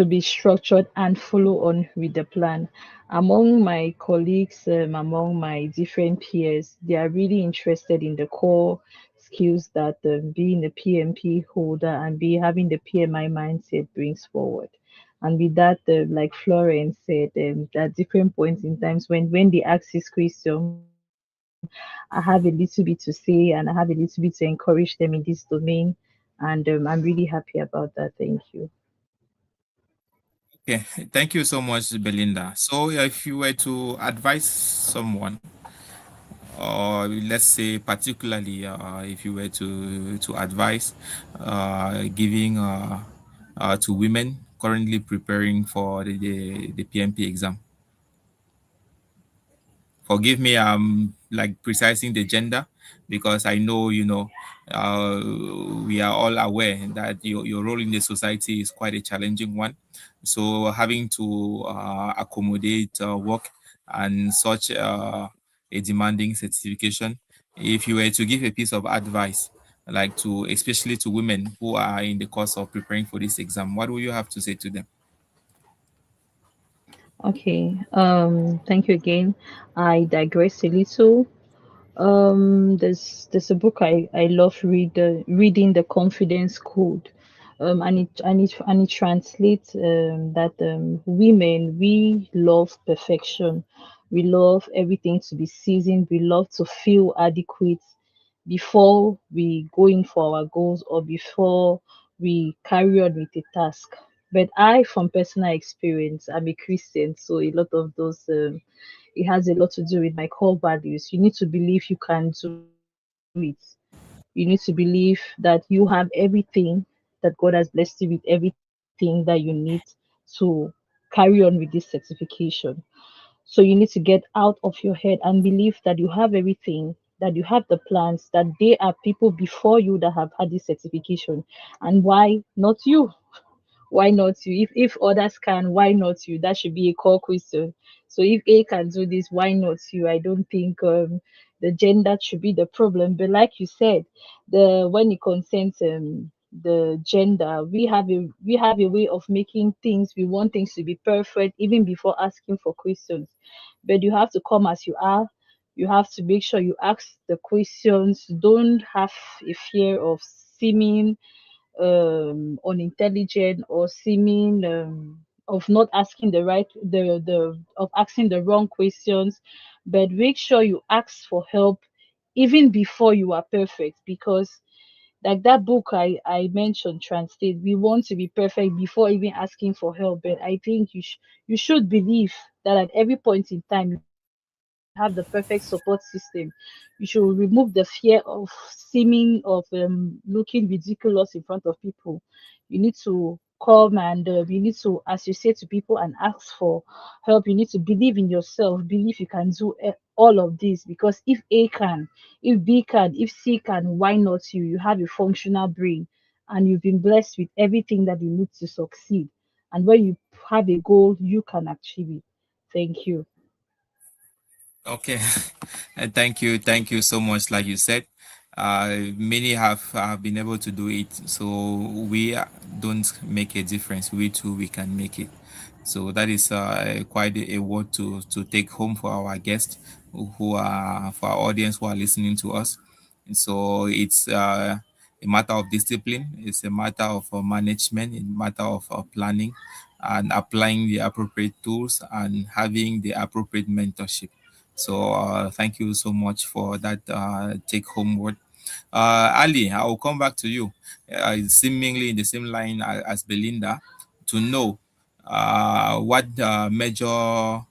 be structured and follow on with the plan. Among my colleagues, among my different peers, they are really interested in the core skills that being a PMP holder and be having the PMI mindset brings forward. And with that, like Florence said, at different points in times when they ask this question, I have a little bit to say and I have a little bit to encourage them in this domain. And I'm really happy about that. Thank you. Okay, thank you so much, Belinda. So, if you were to advise someone, or let's say particularly if you were to advise giving to women currently preparing for the PMP exam, forgive me, like precising the gender because I know uh, we are all aware that your role in the society is quite a challenging one. So having to accommodate work and such a demanding certification, if you were to give a piece of advice, like to especially to women who are in the course of preparing for this exam, what will you have to say to them? Okay. Thank you again. I digress a little. There's a book I love reading, The Confidence Code. And it translates that women, we love perfection. We love everything to be seasoned. We love to feel adequate before we go in for our goals or before we carry on with a task. But I, from personal experience, I'm a Christian, so a lot of those it has a lot to do with my core values. You need to believe you can do it. You need to believe that you have everything, that God has blessed you with everything that you need to carry on with this certification. So you need to get out of your head and believe that you have everything, that you have the plans, that there are people before you that have had this certification. And why not you? Why not you? If others can, why not you? That should be a core question. So if A can do this, why not you? I don't think the gender should be the problem. But like you said, the when it concerns the gender, we have a way of making things. We want things to be perfect even before asking for questions. But you have to come as you are. You have to make sure you ask the questions. Don't have a fear of seeming unintelligent or seeming of not asking the of asking the wrong questions, but make sure you ask for help even before you are perfect, because Like that book I mentioned, Translate. We want to be perfect before even asking for help, but I think you should believe that at every point in time you have the perfect support system. You should remove the fear of looking ridiculous in front of people. You need to come and you need to associate to people and ask for help. You need to believe in yourself, believe you can do all of this, because if A can, if B can, if C can, why not you? You have a functional brain and you've been blessed with everything that you need to succeed. And when you have a goal, you can achieve it. Thank you. Okay, and thank you so much. Like you said, many have been able to do it, so we don't make a difference. We too, we can make it. So that is quite a word to take home for our guests, who are for our audience who are listening to us. And so it's a matter of discipline. It's a matter of management. A matter of planning and applying the appropriate tools and having the appropriate mentorship. So thank you so much for that take home word. Ali, I will come back to you, seemingly in the same line as Belinda, to know what major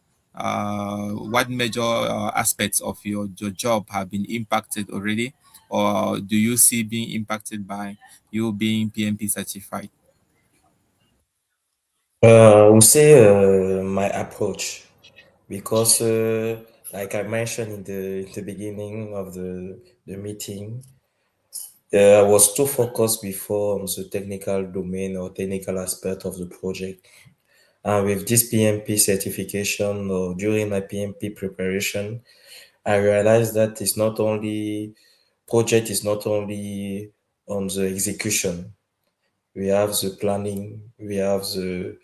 aspects of your job have been impacted already, or do you see being impacted by you being PMP certified? I would say my approach, because like I mentioned in the beginning of the meeting, I was too focused before on the technical domain or technical aspect of the project. And with this PMP certification or during my PMP preparation, I realized that it's not only project is not only on the execution. We have the planning, we have the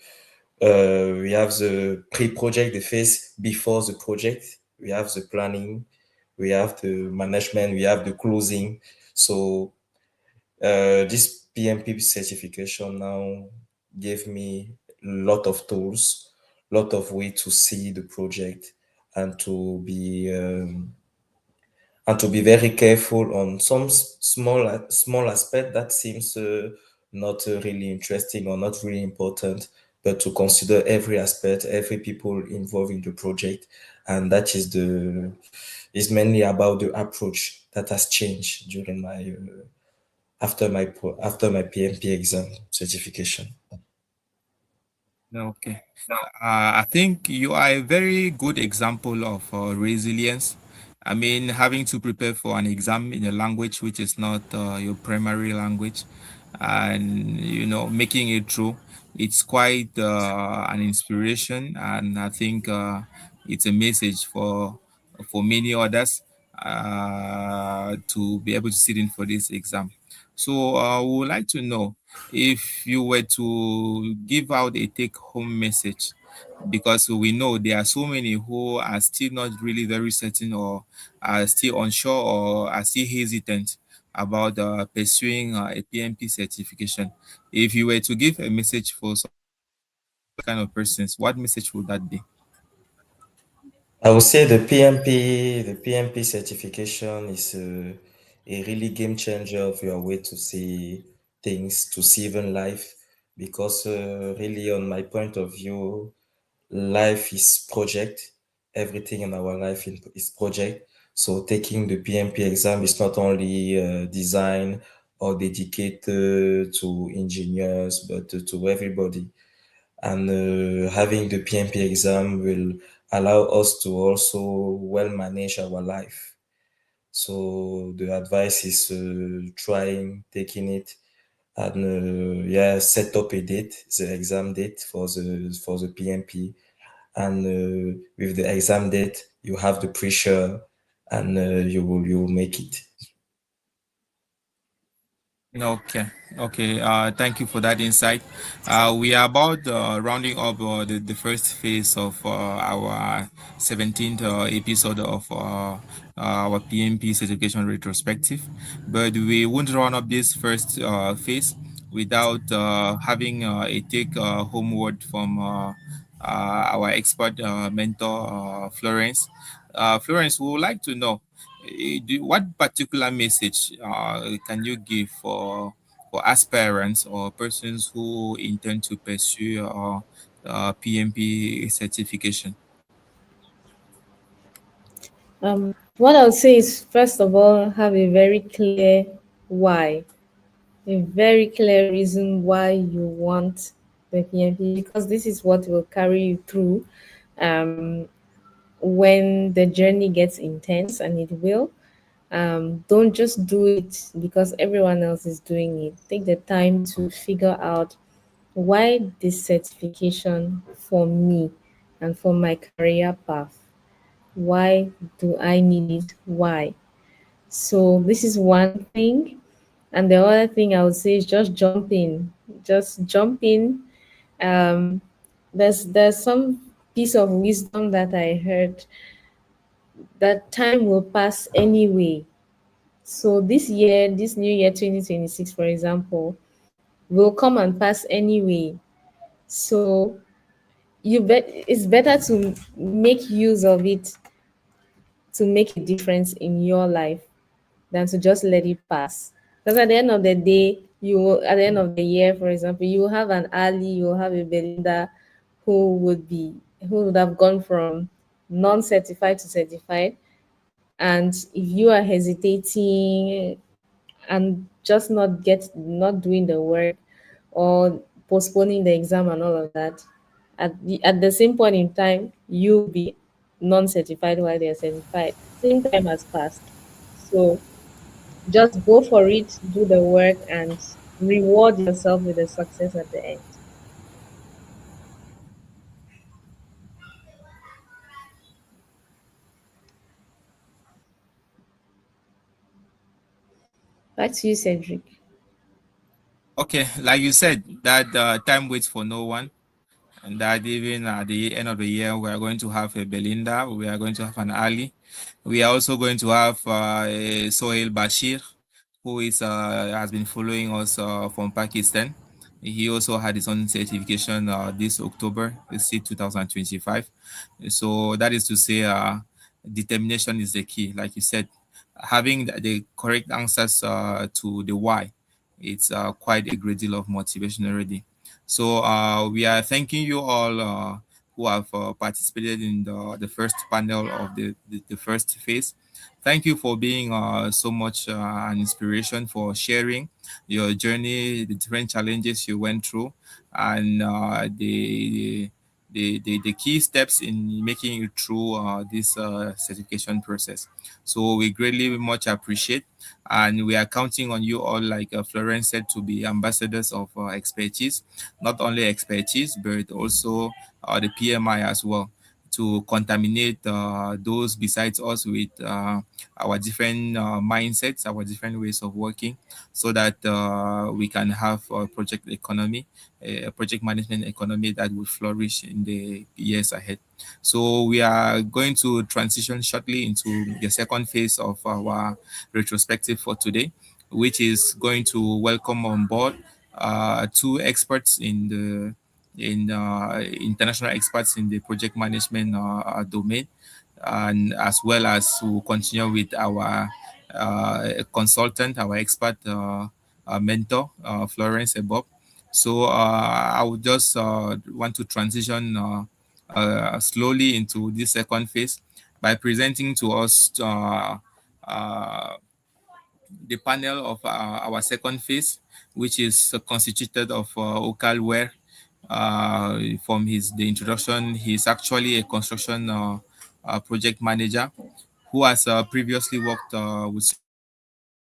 pre-project, the phase before the project. We have the planning, we have the management, we have the closing. So this PMP certification now gave me a lot of tools, lot of way to see the project and to be very careful on some small aspect that seems not really interesting or not really important, but to consider every aspect, every people involved in the project, and that is mainly about the approach that has changed during my after my PMP exam certification. Okay. I think you are a very good example of resilience. I mean, having to prepare for an exam in a language which is not your primary language, and making it through, it's quite an inspiration, and I think it's a message for many others to be able to sit in for this exam. So we would like to know if you were to give out a take home message, because we know there are so many who are still not really very certain, or are still unsure, or are still hesitant about pursuing a PMP certification. If you were to give a message for such kind of persons, what message would that be? I would say the PMP certification is a really game changer of your way to see things, to see even life, because really, on my point of view, life is project. Everything in our life is project. So taking the PMP exam is not only designed or dedicated to engineers, but to everybody. And having the PMP exam will allow us to also well manage our life. So the advice is trying, taking it, and yeah, set up a date, the exam date for the PMP, and with the exam date, you have the pressure, and you will make it. Okay, okay. Thank you for that insight. We are about rounding up the first phase of our 17th episode of our PMP Certification Retrospective, but we won't round up this first phase without having a take home word from our expert mentor, Florence. Florence, we would like to know, what particular message can you give for aspirants or persons who intend to pursue PMP certification? What I would say is, first of all, have a very clear why, a very clear reason why you want the PMP, because this is what will carry you through um, when the journey gets intense, and it will. Don't just do it because everyone else is doing it. Take the time to figure out why this certification for me and for my career path. Why do I need it? Why? So this is one thing. And the other thing I would say is just jump in. Just jump in. Um, there's some piece of wisdom that I heard, that time will pass anyway. So this year, this new year 2026, for example, will come and pass anyway. So it's better to make use of it to make a difference in your life than to just let it pass. Because at the end of the day, at the end of the year, for example, you will have an Arley, you will have a Belinda who would have gone from non-certified to certified. And if you are hesitating and just not doing the work, or postponing the exam and all of that, at the same point in time, you'll be non-certified while they're certified. Same time has passed. So just go for it, do the work, and reward yourself with the success at the end. Back to you, Cedric. Okay, like you said, that time waits for no one, and that even at the end of the year, we are going to have a Belinda, we are going to have an Ali, we are also going to have a Sohail Bashir, who is has been following us from Pakistan. He also had his own certification this October, this year 2025. So that is to say, determination is the key. Like you said, having the correct answers to the why, it's quite a great deal of motivation already. So we are thanking you all who have participated in the first panel of the first phase. Thank you for being so much an inspiration, for sharing your journey, the different challenges you went through, and the key steps in making it through this certification process. So we greatly much appreciate, and we are counting on you all, like Florence said, to be ambassadors of expertise, not only expertise, but also the PMI as well, to contaminate those besides us with our different mindsets, our different ways of working, so that we can have a project economy, a project management economy that will flourish in the years ahead. So we are going to transition shortly into the second phase of our retrospective for today, which is going to welcome on board two experts in the international experts in the project management domain, and as well as to continue with our consultant, our expert mentor, Florence Ebob. So I would just want to transition slowly into this second phase by presenting to us uh, the panel of our second phase, which is constituted of Okal Ware. From the introduction, he's actually a construction project manager who has previously worked with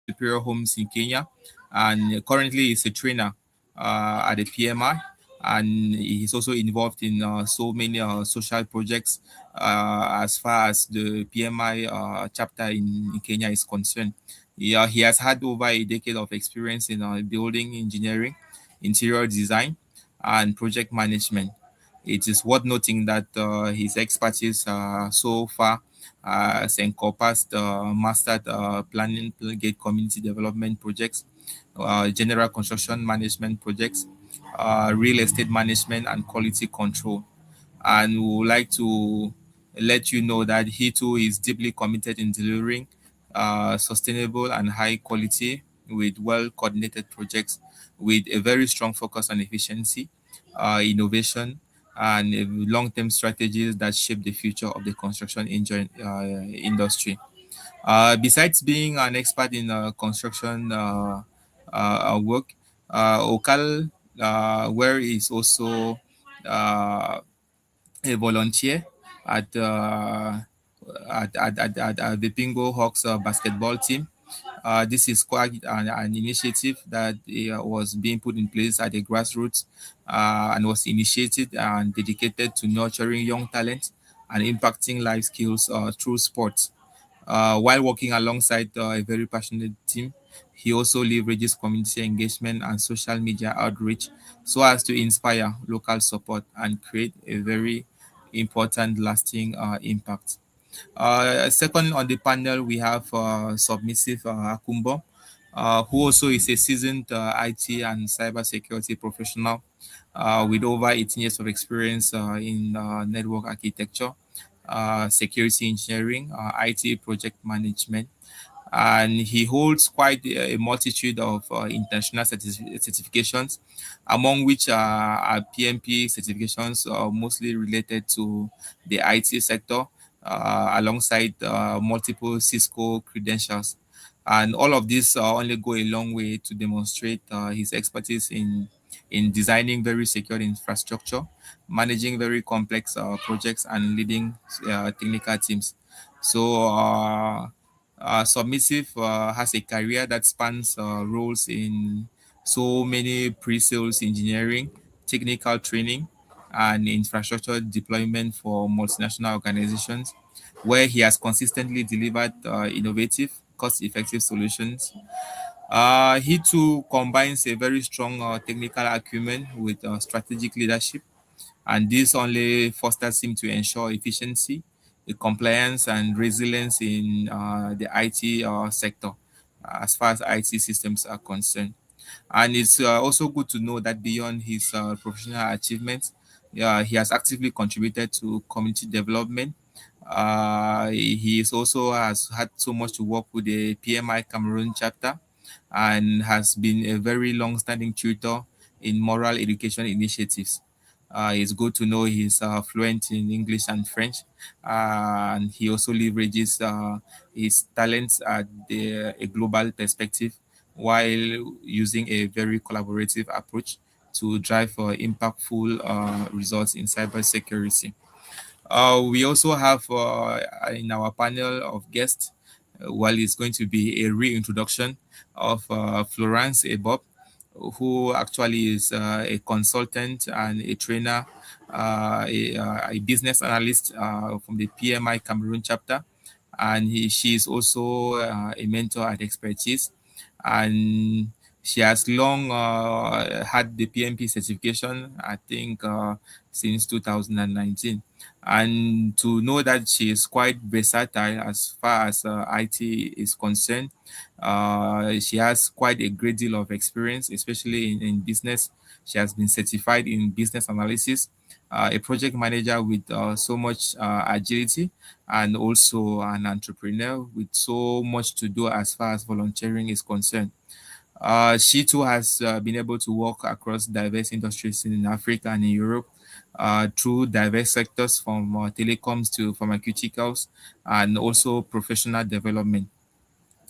Superior Homes in Kenya, and currently is a trainer at the PMI, and he's also involved in so many social projects as far as the PMI chapter in Kenya is concerned. He has had over a decade of experience in building engineering, interior design, and project management. It is worth noting that his expertise so far has encompassed mastered planning, gate community development projects, general construction management projects, real estate management, and quality control. And we would like to let you know that he too is deeply committed in delivering sustainable and high quality with well coordinated projects with a very strong focus on efficiency, innovation, and long-term strategies that shape the future of the construction industry. Besides being an expert in construction work, Okal, where is also uh, a volunteer at, uh, at the Bingo Hawks basketball team. This is quite an initiative that was being put in place at the grassroots and was initiated and dedicated to nurturing young talent and impacting life skills through sports. While working alongside a very passionate team, he also leverages community engagement and social media outreach so as to inspire local support and create a very important lasting impact. Second on the panel, we have Submissive Akumbo, who also is a seasoned IT and cybersecurity professional with over 18 years of experience in network architecture, security engineering, IT project management, and he holds quite a multitude of international certifications, among which are PMP certifications, mostly related to the IT sector, alongside multiple Cisco credentials. And all of this only go a long way to demonstrate his expertise in designing very secure infrastructure, managing very complex projects, and leading technical teams. So, Submissive has a career that spans roles in so many pre-sales engineering, technical training, and infrastructure deployment for multinational organizations, where he has consistently delivered innovative, cost-effective solutions. He too combines a very strong technical acumen with strategic leadership, and this only fosters him to ensure efficiency, compliance, and resilience in the IT sector as far as IT systems are concerned. And it's also good to know that beyond his professional achievements, he has actively contributed to community development. He is also has had so much to work with the PMI Cameroon chapter and has been a very long-standing tutor in moral education initiatives. It's good to know he's fluent in English and French, and he also leverages his talents at a global perspective while using a very collaborative approach to drive impactful results in cybersecurity. We also have in our panel of guests, well, it's going to be a reintroduction of Florence Ebob, who actually is a consultant and a trainer, a business analyst from the PMI Cameroon chapter. And she is also a mentor at Expertise. And she has long had the PMP certification, I think, since 2019. And to know that she is quite versatile as far as IT is concerned, she has quite a great deal of experience, especially in business. She has been certified in business analysis, a project manager with so much agility, and also an entrepreneur with so much to do as far as volunteering is concerned. She too has been able to work across diverse industries in Africa and in Europe through diverse sectors from telecoms to pharmaceuticals and also professional development.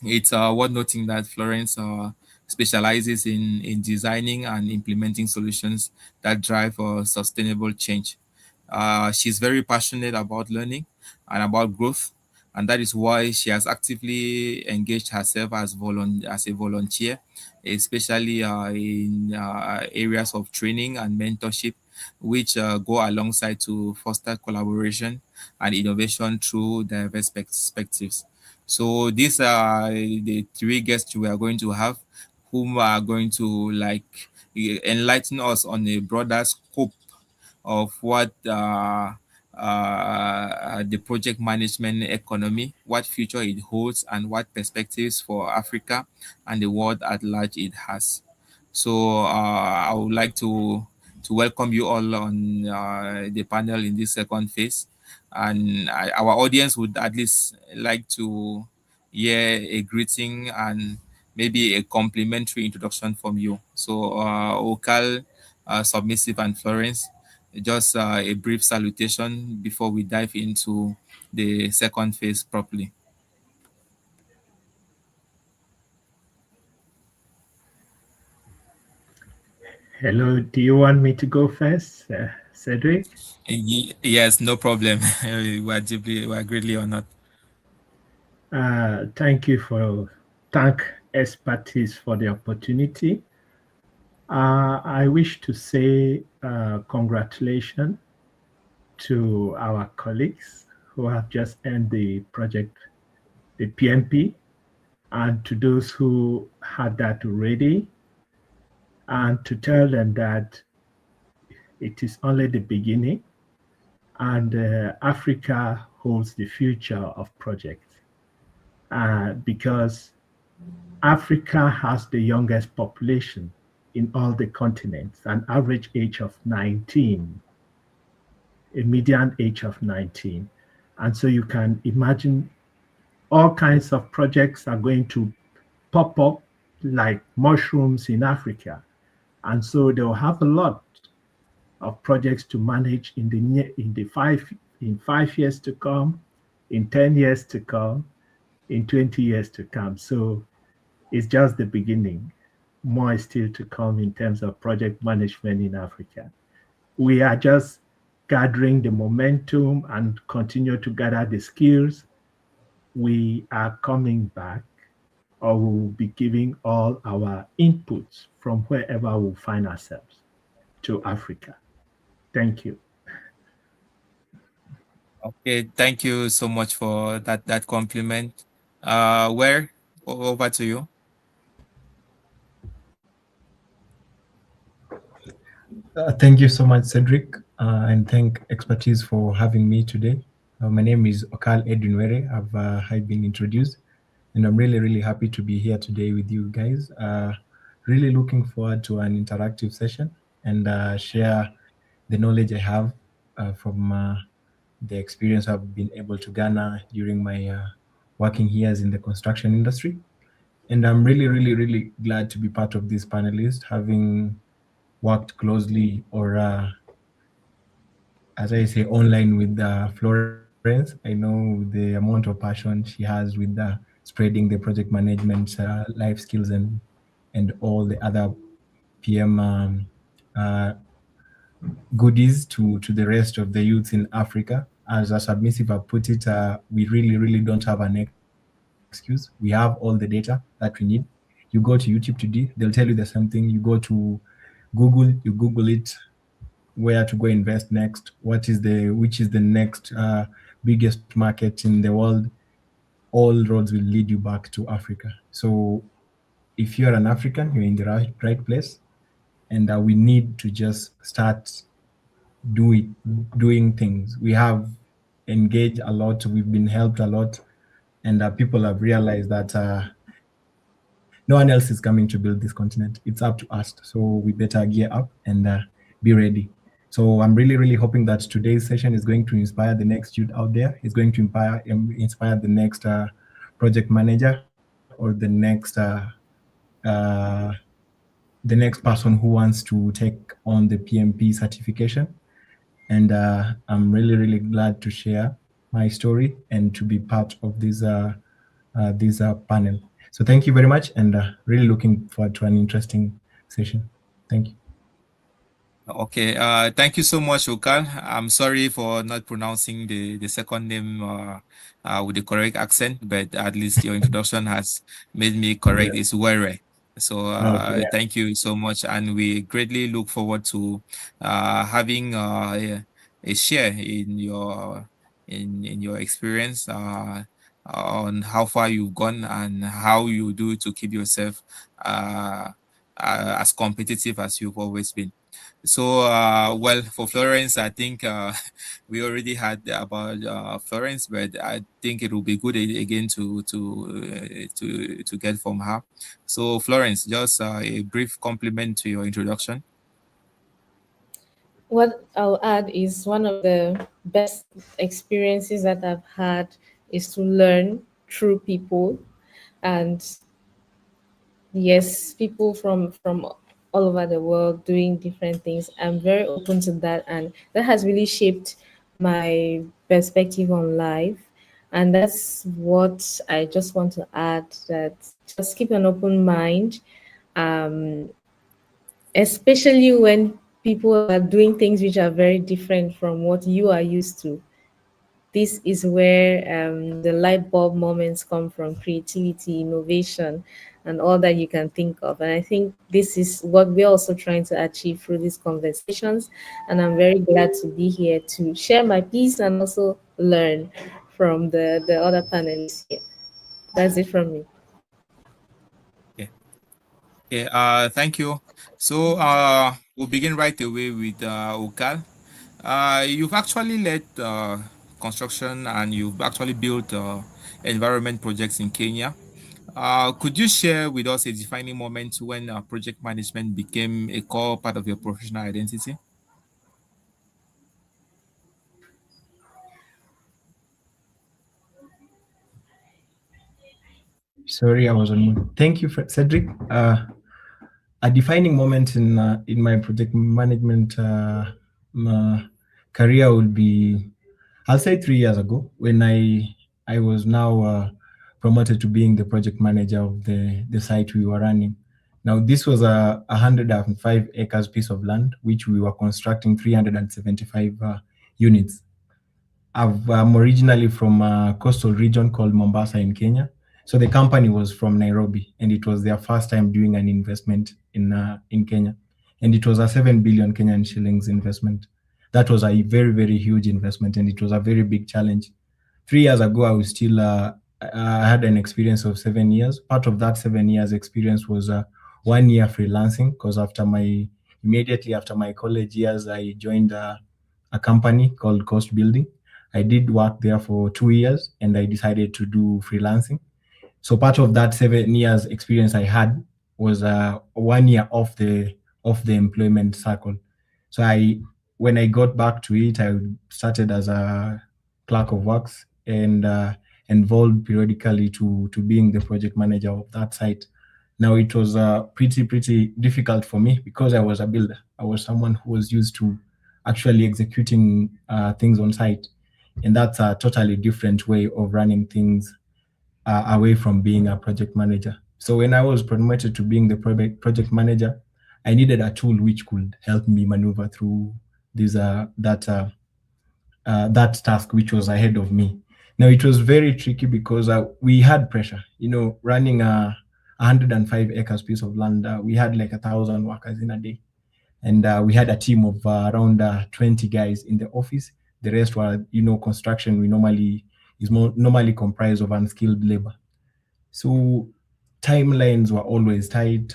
It's worth noting that Florence specializes in designing and implementing solutions that drive sustainable change. She's very passionate about learning and about growth, and that is why she has actively engaged herself as a volunteer, especially in areas of training and mentorship, which go alongside to foster collaboration and innovation through diverse perspectives. So these are the three guests we are going to have, whom are going to enlighten us on a broader scope of what the project management economy, what future it holds, and what perspectives for Africa and the world at large it has. So I would like to welcome you all on the panel in this second phase, and our audience would at least like to hear a greeting and maybe a complimentary introduction from you. So, Okal, Submissive, and Florence, just a brief salutation before we dive into the second phase properly. Hello, do you want me to go first, Cedric? Yes, no problem. We are greatly honored. Thank you for thank expertise for the opportunity. I wish to say congratulations to our colleagues who have just earned the project, the PMP, and to those who had that already, and to tell them that it is only the beginning, and Africa holds the future of projects because Africa has the youngest population in all the continents, an average age of 19, a median age of 19. And so you can imagine all kinds of projects are going to pop up like mushrooms in Africa. And so they'll have a lot of projects to manage in 5 years to come, in 10 years to come, in 20 years to come. So it's just the beginning. More is still to come in terms of project management in Africa. We are just gathering the momentum and continue to gather the skills. We are coming back, or we will be giving all our inputs from wherever we find ourselves to Africa. Thank you. Okay, thank you so much for that compliment. Where over to you. Thank you so much, Cedric, and thank Expertise for having me today. My name is Okal Edwinwere. I've been introduced, and I'm really, really happy to be here today with you guys. Really looking forward to an interactive session and share the knowledge I have from the experience I've been able to garner during my working years in the construction industry. And I'm really, really, really glad to be part of this panelist, having worked closely or as I say, online with Florence. I know the amount of passion she has with spreading the project management life skills and all the other PM goodies to the rest of the youths in Africa. As a submissive, I put it, we really, really don't have an excuse. We have all the data that we need. You go to YouTube today, they'll tell you the same thing. You go to Google, you Google it, where to go invest next, which is the next biggest market in the world. All roads will lead you back to Africa. So if you're an African, you're in the right place, and we need to just start doing things. We have engaged a lot, we've been helped a lot, and people have realized that no one else is coming to build this continent. It's up to us. So we better gear up and be ready. So I'm really, really hoping that today's session is going to inspire the next youth out there. It's going to inspire the next project manager or uh, the next person who wants to take on the PMP certification. And I'm really, really glad to share my story and to be part of this panel. So thank you very much, and really looking forward to an interesting session. Thank you. Okay, thank you so much, Okal. I'm sorry for not pronouncing the second name with the correct accent, but at least your introduction has made me correct. Yeah. It's Were. So Okay. thank you so much, and we greatly look forward to having a share in your experience on how far you've gone and how you do to keep yourself as competitive as you've always been. So, well, for Florence, I think we already had about Florence, but I think it will be good again to get from her. So, Florence, just a brief compliment to your introduction. What I'll add is one of the best experiences that I've had is to learn. through people, and yes, people from all over the world doing different things. I'm very open to that, and that has really shaped my perspective on life. And that's what I just want to add, that just keep an open mind, um, especially when people are doing things which are very different from what you are used to. This is where the light bulb moments come from: creativity, innovation, and all that you can think of. And I think this is what we're also trying to achieve through these conversations. And I'm very glad to be here to share my piece and also learn from the other panelists here. That's it from me. Yeah. Okay. Thank you. So we'll begin right away with Okal. You've actually led construction and you've actually built environment projects in Kenya. Could you share with us a defining moment when project management became a core part of your professional identity? Sorry, I was on mute. Thank you, Cedric. A defining moment in my project management career would be, I'll say 3 years ago, when I was now promoted to being the project manager of the site we were running. Now, this was a 105 acres piece of land, which we were constructing 375 units. I'm originally from a coastal region called Mombasa in Kenya. So the company was from Nairobi, and it was their first time doing an investment in Kenya. And it was a 7 billion Kenyan shillings investment. That was a very, very huge investment, and it was a very big challenge. 3 years ago, I had an experience of 7 years. Part of that 7 years experience was 1 year freelancing, because immediately after my college years, I joined a company called Cost Building. I did work there for 2 years, and I decided to do freelancing. So part of that 7 years experience I had was 1 year off the employment cycle. So when I got back to it, I started as a clerk of works and involved periodically to being the project manager of that site. Now, it was pretty difficult for me because I was a builder. I was someone who was used to actually executing things on site. And that's a totally different way of running things away from being a project manager. So when I was promoted to being the project manager, I needed a tool which could help me maneuver through that task which was ahead of me. Now, it was very tricky because we had pressure. Running a 105 acres piece of land, we had like 1,000 workers in a day. And we had a team of around 20 guys in the office. The rest were, construction is normally comprised of unskilled labor. So timelines were always tight.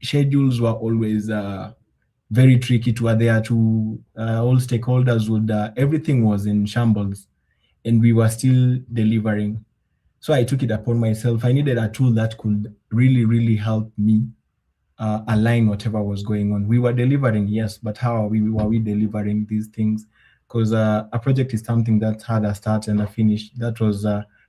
Schedules were always very tricky to adhere to. All stakeholders everything was in shambles, and we were still delivering. So I took it upon myself. I needed a tool that could really, really help me align whatever was going on. We were delivering, yes, but how were we delivering these things? Because a project is something that had a start and a finish. That was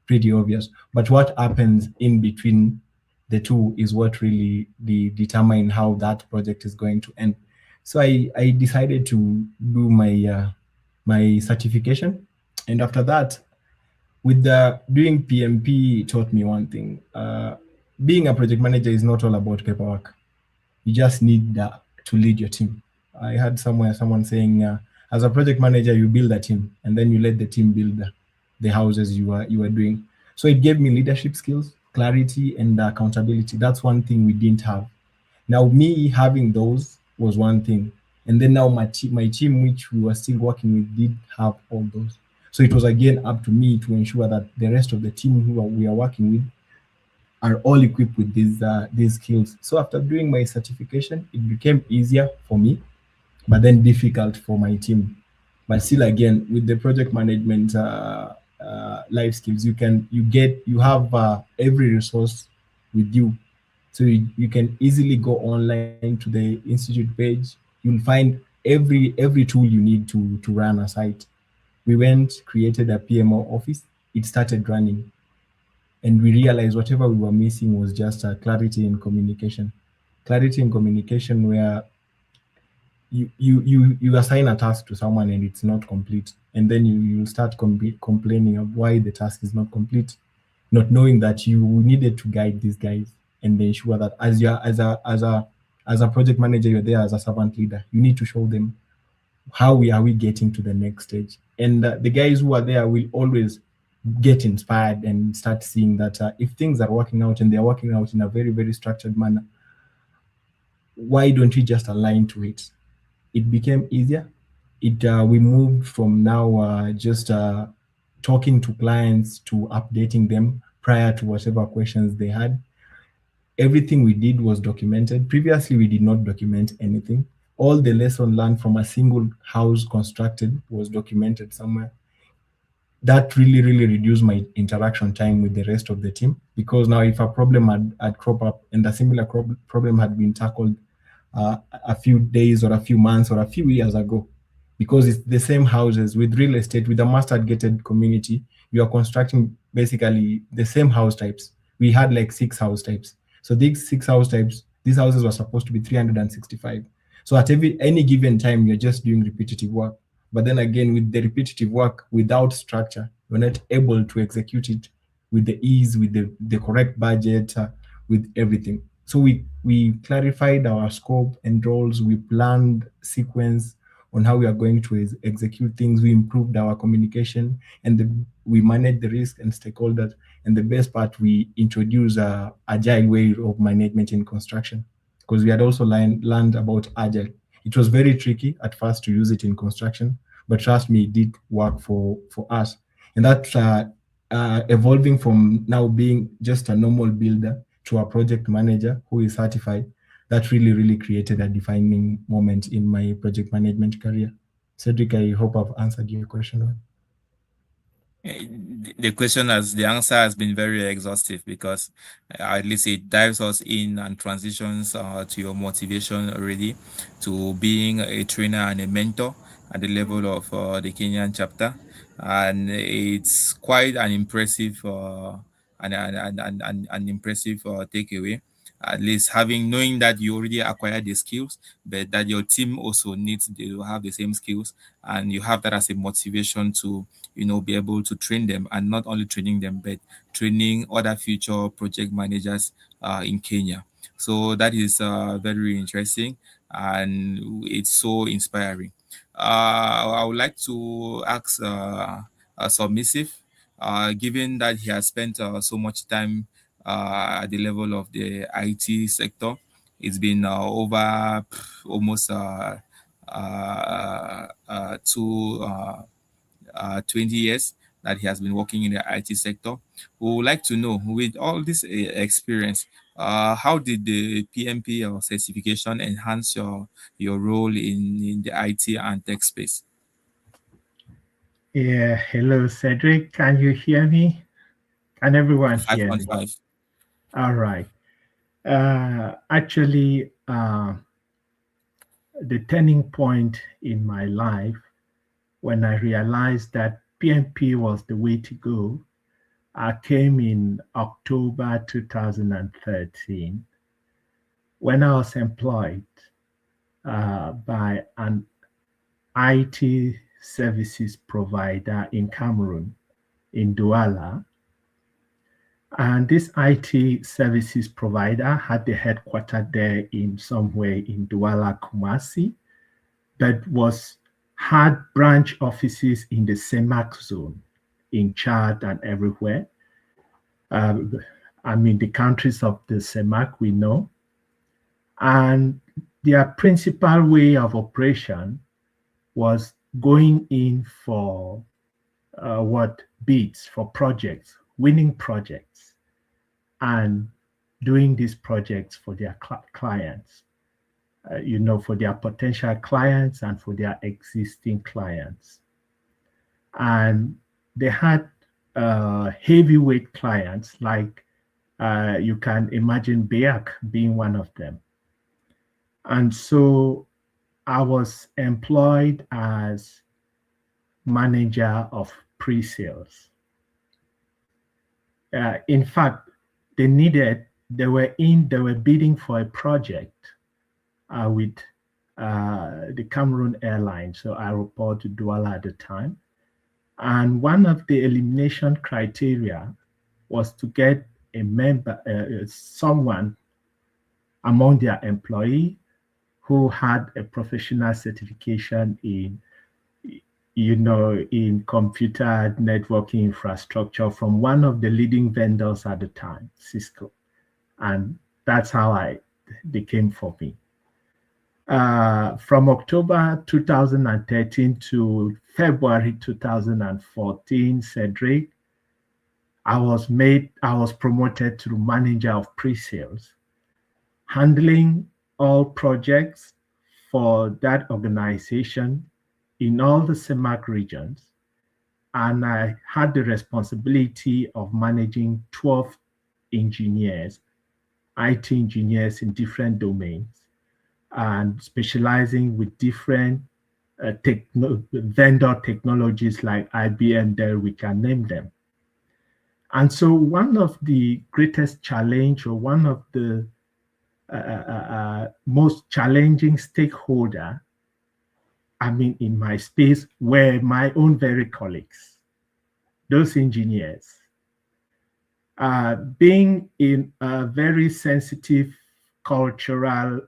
pretty obvious. But what happens in between the two is what really determine how that project is going to end. So I decided to do my certification, and after that, with doing PMP, taught me one thing. Being a project manager is not all about paperwork. You just need to lead your team. I heard someone saying, as a project manager, you build a team, and then you let the team build the houses you are doing. So it gave me leadership skills, clarity, and accountability. That's one thing we didn't have. Now, me having those was one thing, and then now my team, which we were still working with, did have all those. So it was again up to me to ensure that the rest of the team who we are working with are all equipped with these skills. So after doing my certification, it became easier for me, but then difficult for my team. But still, again, with the project management life skills, you have every resource with you. So you can easily go online to the institute page. You'll find every tool you need to run a site. We went, created a PMO office. It started running. And we realized whatever we were missing was just clarity in communication. Clarity in communication where you assign a task to someone and it's not complete, and then you start complaining of why the task is not complete, not knowing that you needed to guide these guys and ensure that as a project manager, you're there as a servant leader. You need to show them how we getting to the next stage, and the guys who are there will always get inspired and start seeing that if things are working out and they're working out in a very, very structured manner, why don't we just align to it? It became easier. We moved from now just talking to clients to updating them prior to whatever questions they had. Everything we did was documented. Previously, we did not document anything. All the lesson learned from a single house constructed was documented somewhere. That really, really reduced my interaction time with the rest of the team, because now if a problem had cropped up and a similar problem had been tackled a few days or a few months or a few years ago, because it's the same houses with real estate, with a master gated community, you are constructing basically the same house types. We had like 6 house types. So these 6 house types, these houses were supposed to be 365. So at any given time, you're just doing repetitive work. But then again, with the repetitive work without structure, we're not able to execute it with the ease, with the correct budget, with everything. So we clarified our scope and roles. We planned sequence on how we are going to execute things. We improved our communication, and we managed the risk and stakeholders. And the best part, we introduced a agile way of management in construction, because we had also learned about agile. It was very tricky at first to use it in construction, but trust me, it did work for us. And that evolving from now being just a normal builder to a project manager who is certified, that really, really created a defining moment in my project management career. Cedric, I hope I've answered your question. The answer has been very exhaustive, because at least it dives us in and transitions to your motivation already, to being a trainer and a mentor at the level of the Kenyan chapter. And it's quite an impressive an impressive takeaway. At least knowing that you already acquired the skills, but that your team also needs to have the same skills, and you have that as a motivation to be able to train them, and not only training them, but training other future project managers in Kenya. So that is very interesting, and it's so inspiring. I would like to ask Submissive, given that he has spent so much time at the level of the IT sector. It's been over almost 20 years that he has been working in the IT sector. We would like to know, with all this experience, how did the PMP or certification enhance your role in the IT and tech space? Yeah, hello, Cedric. Can you hear me? Can everyone hear me? 5.5. All right. Actually, the turning point in my life when I realized that PMP was the way to go, I came in October 2013 when I was employed by an IT services provider in Cameroon, in Douala. And this IT services provider had the headquarters there in somewhere in Douala, Kumasi, but had branch offices in the CEMAC zone, in Chad and everywhere. The countries of the CEMAC we know. And their principal way of operation was going in for bids for projects, winning projects, and doing these projects for their clients, for their potential clients and for their existing clients. And they had heavyweight clients, like you can imagine Mbiatat being one of them. And so I was employed as manager of pre-sales. In fact, they were bidding for a project with the Cameroon Airlines, so I reported to Douala at the time. And one of the elimination criteria was to get a member, someone among their employee who had a professional certification in, in computer networking infrastructure from one of the leading vendors at the time, Cisco. And that's how they came for me. From October 2013 to February 2014, Cedric, I was promoted to manager of pre-sales, handling all projects for that organization in all the CEMAC regions. And I had the responsibility of managing 12 engineers, IT engineers in different domains, and specializing with different vendor technologies like IBM, Dell, we can name them. And so one of the greatest challenge, or one of the most challenging stakeholder, in my space, were my own very colleagues, those engineers. Being in a very sensitive cultural,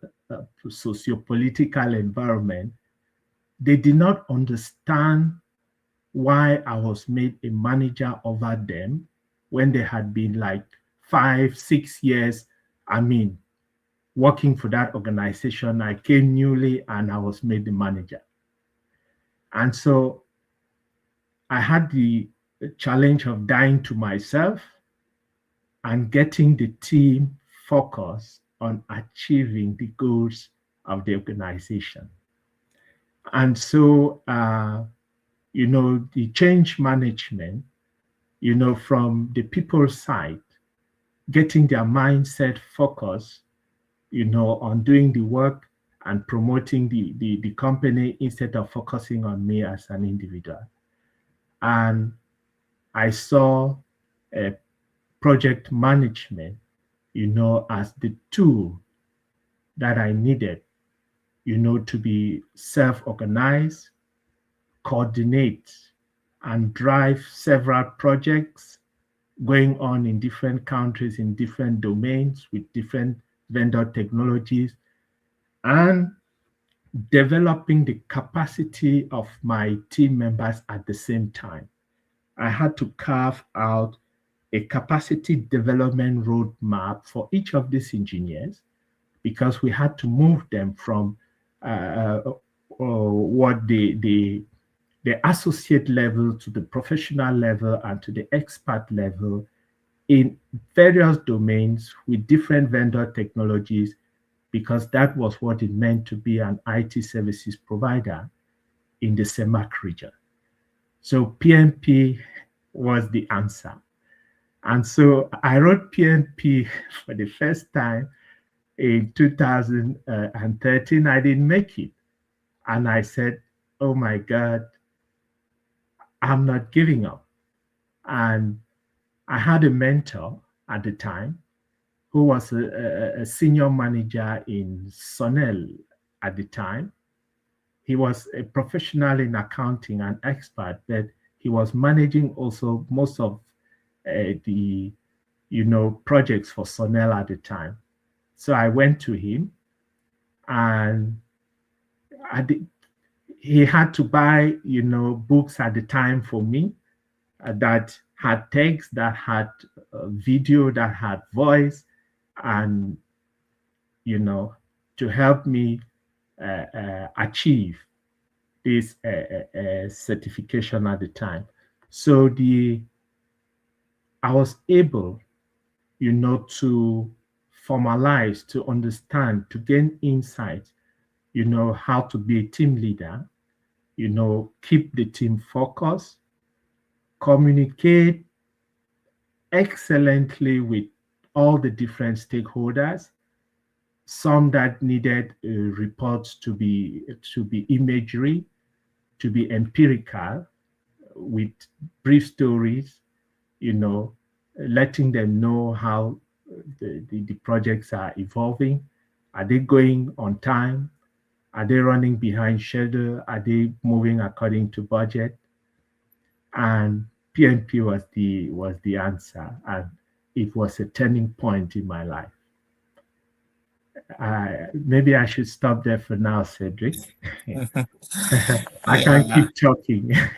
socio-political environment, they did not understand why I was made a manager over them when they had been like 5, 6 years, working for that organization. I came newly and I was made the manager. And so I had the challenge of dying to myself and getting the team focused on achieving the goals of the organization. And so, the change management, from the people's side, getting their mindset focused, on doing the work and promoting the company instead of focusing on me as an individual. And I saw project management, as the tool that I needed, to be self-organized, coordinate, and drive several projects going on in different countries, in different domains, with different vendor technologies, and developing the capacity of my team members at the same time. I had to carve out a capacity development roadmap for each of these engineers, because we had to move them from what the associate level to the professional level and to the expert level in various domains with different vendor technologies, because that was what it meant to be an IT services provider in the CEMAC region. So PMP was the answer. And so I wrote PMP for the first time in 2013. I didn't make it. And I said, oh my God, I'm not giving up. And I had a mentor at the time who was a senior manager in Sonel at the time. He was a professional in accounting and expert, but he was managing also most of the projects for Sonel at the time. So I went to him, and he had to buy books at the time for me that had text, that had video, that had voice, and to help me achieve this certification at the time. So I was able, to formalize, to understand, to gain insight, how to be a team leader, keep the team focused, communicate excellently with all the different stakeholders, some that needed reports to be imagery, to be empirical, with brief stories, letting them know how the projects are evolving. Are they going on time? Are they running behind schedule? Are they moving according to budget? And PMP was the answer, and it was a turning point in my life. Maybe I should stop there for now, Cedric. I can Yeah. keep talking. Yeah,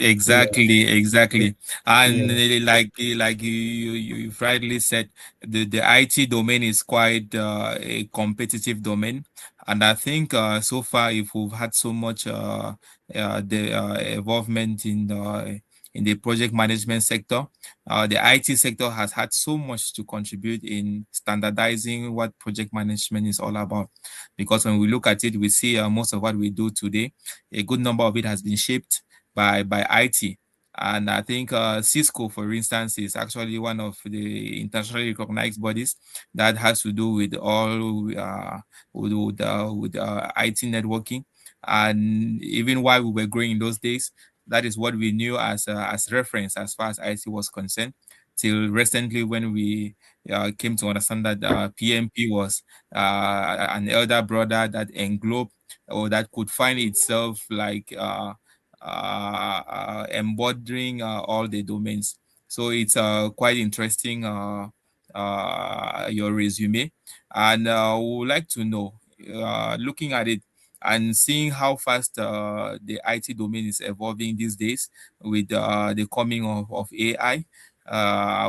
Exactly. And yeah. like you rightly said, the IT domain is quite a competitive domain, and I think so far, if we've had so much the involvement in the project management sector, the IT sector has had so much to contribute in standardizing what project management is all about. Because when we look at it, we see most of what we do today, a good number of it has been shaped by IT. And I think Cisco, for instance, is actually one of the internationally recognized bodies that has to do with all with IT networking. And even while we were growing in those days, that is what we knew as reference as far as IT was concerned. Till recently, when we came to understand that PMP was an elder brother that englobed or that could find itself like embodying all the domains. So it's quite interesting, your resume. And we would like to know, looking at it and seeing how fast the IT domain is evolving these days with the coming of AI.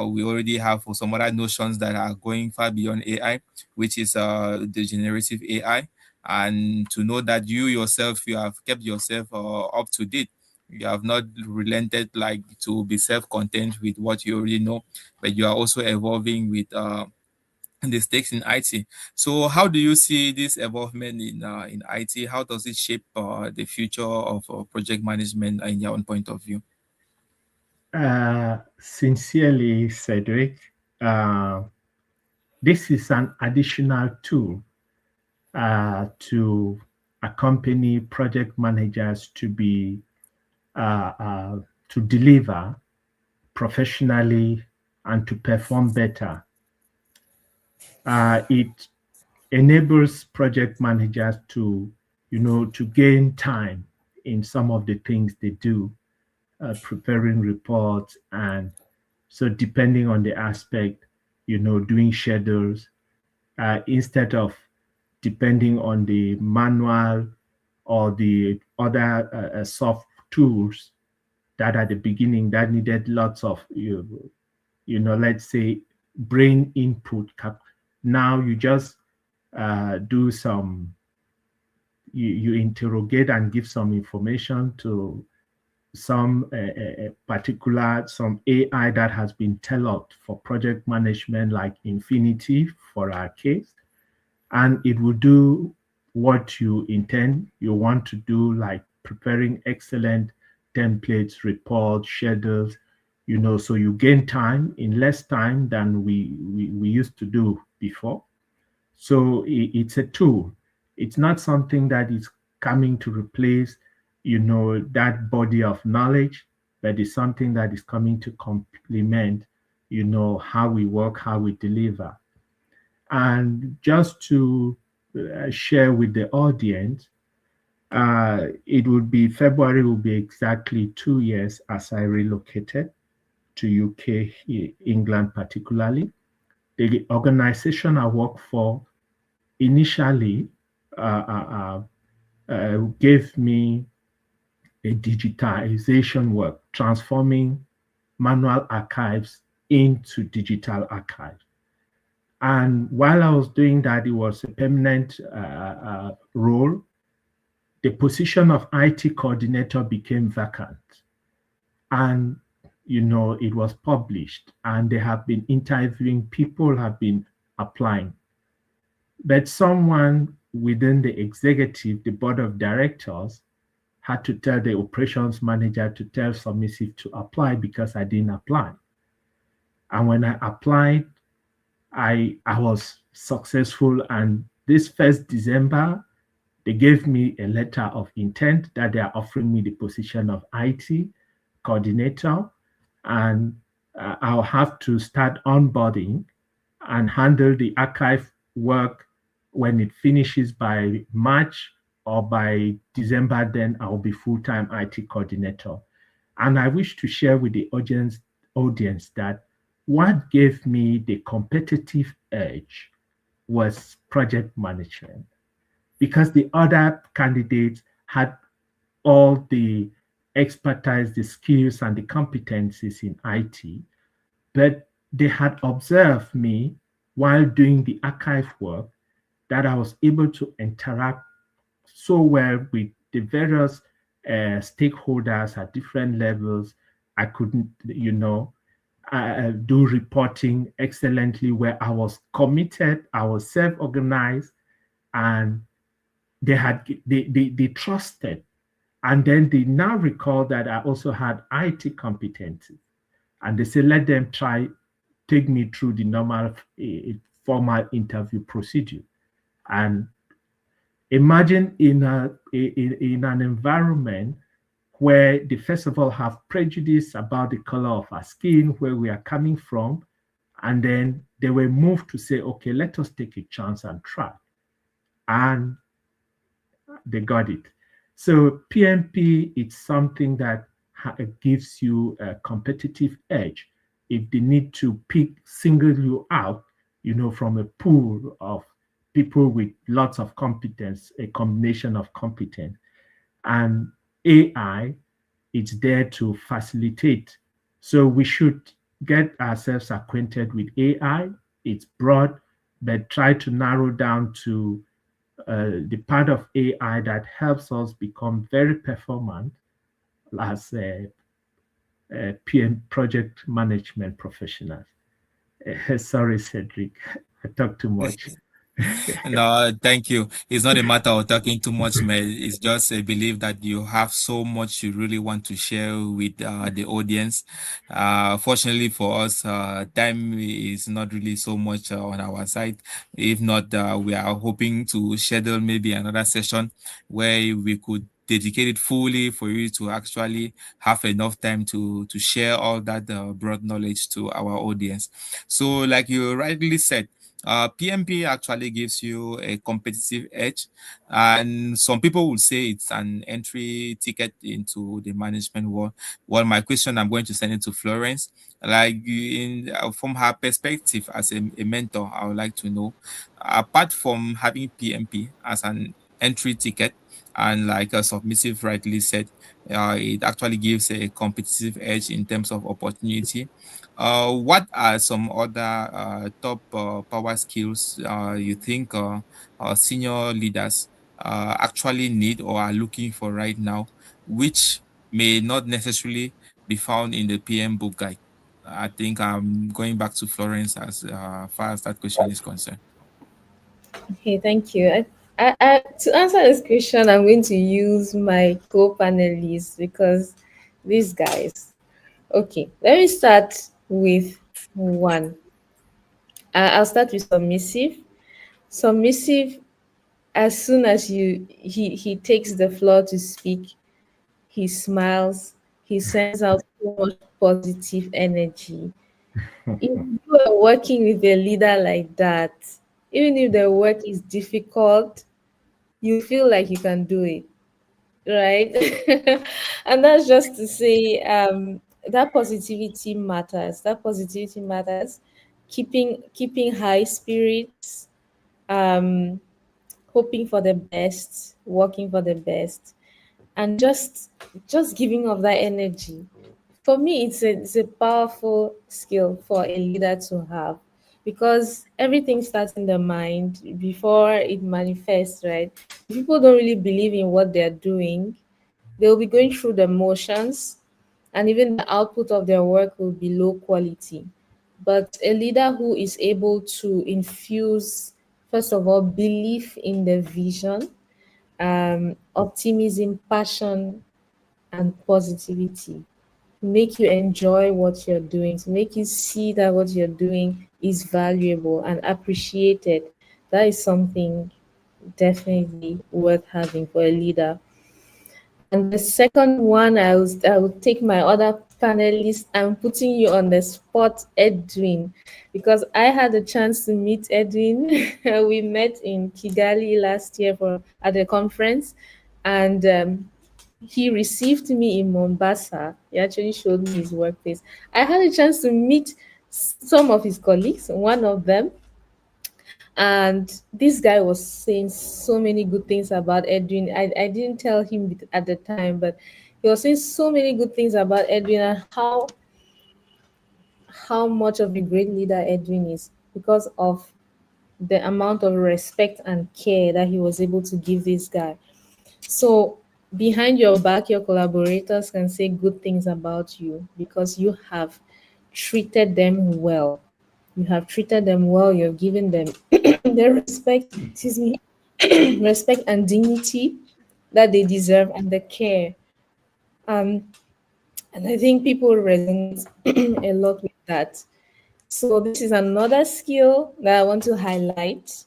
We already have some other notions that are going far beyond AI, which is the generative AI. And to know that you yourself, you have kept yourself up to date. You have not relented like to be self-content with what you already know, but you are also evolving with the stakes in IT. So how do you see this evolvement in IT? How does it shape the future of project management in your own point of view? Sincerely, Cedric, uh, this is an additional tool to accompany project managers to be to deliver professionally and to perform better. It enables project managers to, to gain time in some of the things they do, preparing reports, and so depending on the aspect, doing schedules, instead of depending on the manual or the other soft tools that at the beginning that needed lots of let's say brain input. Now you just do some, you interrogate and give some information to some particular, some AI that has been tailored for project management, like Infinity for our case, and it will do what you intend, you want to do, like preparing excellent templates, reports, schedules, so you gain time in less time than we used to do before. So it's a tool. It's not something that is coming to replace, that body of knowledge, but it's something that is coming to complement, how we work, how we deliver. And just to share with the audience, it would be February will be exactly 2 years as I relocated to UK, England particularly. The organization I work for initially gave me a digitization work, transforming manual archives into digital archives. And while I was doing that, it was a permanent role. The position of IT coordinator became vacant. And, it was published, and they have been interviewing, people have been applying. But someone within the executive, the board of directors, had to tell the operations manager to tell submissive to apply because I didn't apply. And when I applied, I was successful. And this 1st December, they gave me a letter of intent that they are offering me the position of IT coordinator. And I'll have to start onboarding and handle the archive work when it finishes by March or by December. Then I'll be full-time IT coordinator. And I wish to share with the audience that what gave me the competitive edge was project management, because the other candidates had all the expertise, the skills, and the competencies in IT, but they had observed me while doing the archive work that I was able to interact so well with the various stakeholders at different levels. I couldn't, do reporting excellently, where I was committed, I was self-organized, and they trusted. And then they now recall that I also had IT competency. And they say, let them take me through the normal formal interview procedure. And imagine in an environment where they first of all have prejudice about the color of our skin, where we are coming from, and then they were moved to say, okay, let us take a chance and try. And they got it. So PMP, it's something that gives you a competitive edge. If they need to single you out, from a pool of people with lots of competence, a combination of competence. And AI, it's there to facilitate. So we should get ourselves acquainted with AI. It's broad, but try to narrow down to the part of AI that helps us become very performant as PM project management professionals. Sorry, Cedric, I talk too much. No, thank you. It's not a matter of talking too much, man. It's just a belief that you have so much you really want to share with the audience. Fortunately for us, time is not really so much on our side. If not, we are hoping to schedule maybe another session where we could dedicate it fully for you to actually have enough time to share all that broad knowledge to our audience. So, like you rightly said, PMP actually gives you a competitive edge, and some people would say it's an entry ticket into the management world. Well, my question, I'm going to send it to Florence. Like from her perspective as a mentor, I would like to know, apart from having PMP as an entry ticket, and like Submissive rightly said, it actually gives a competitive edge in terms of opportunity. What are some other top power skills you think senior leaders actually need or are looking for right now, which may not necessarily be found in the PM book guide? I think I'm going back to Florence as far as that question is concerned. Okay, thank you. To answer this question, I'm going to use my co-panelists because these guys. Okay, let me start with one. I'll start with submissive. Submissive, as soon as he takes the floor to speak, he smiles, he sends out so much positive energy. If you are working with a leader like that, even if the work is difficult, you feel like you can do it, right? And that's just to say that positivity matters. That positivity matters. Keeping high spirits, um, hoping for the best, working for the best, and just giving of that energy. For me, it's a powerful skill for a leader to have, because everything starts in the mind before it manifests, right? If people don't really believe in what they're doing, they'll be going through the motions, and even the output of their work will be low quality. But a leader who is able to infuse, first of all, belief in the vision, optimism, passion, and positivity, make you enjoy what you're doing, to make you see that what you're doing is valuable and appreciated. That is something definitely worth having for a leader. And the second one, I will take my other panelist. I'm putting you on the spot, Edwin, because I had a chance to meet Edwin. We met in Kigali last year for at a conference, and he received me in Mombasa. He actually showed me his workplace. I had a chance to meet some of his colleagues. One of them, and this guy was saying so many good things about Edwin. I didn't tell him at the time, but he was saying so many good things about Edwin and how much of a great leader Edwin is because of the amount of respect and care that he was able to give this guy. So behind your back, your collaborators can say good things about you because you have treated them well. You have treated them well. You've given them the respect, excuse me, respect and dignity that they deserve and the care. Um, and I think people resonate a lot with that. So this is another skill that I want to highlight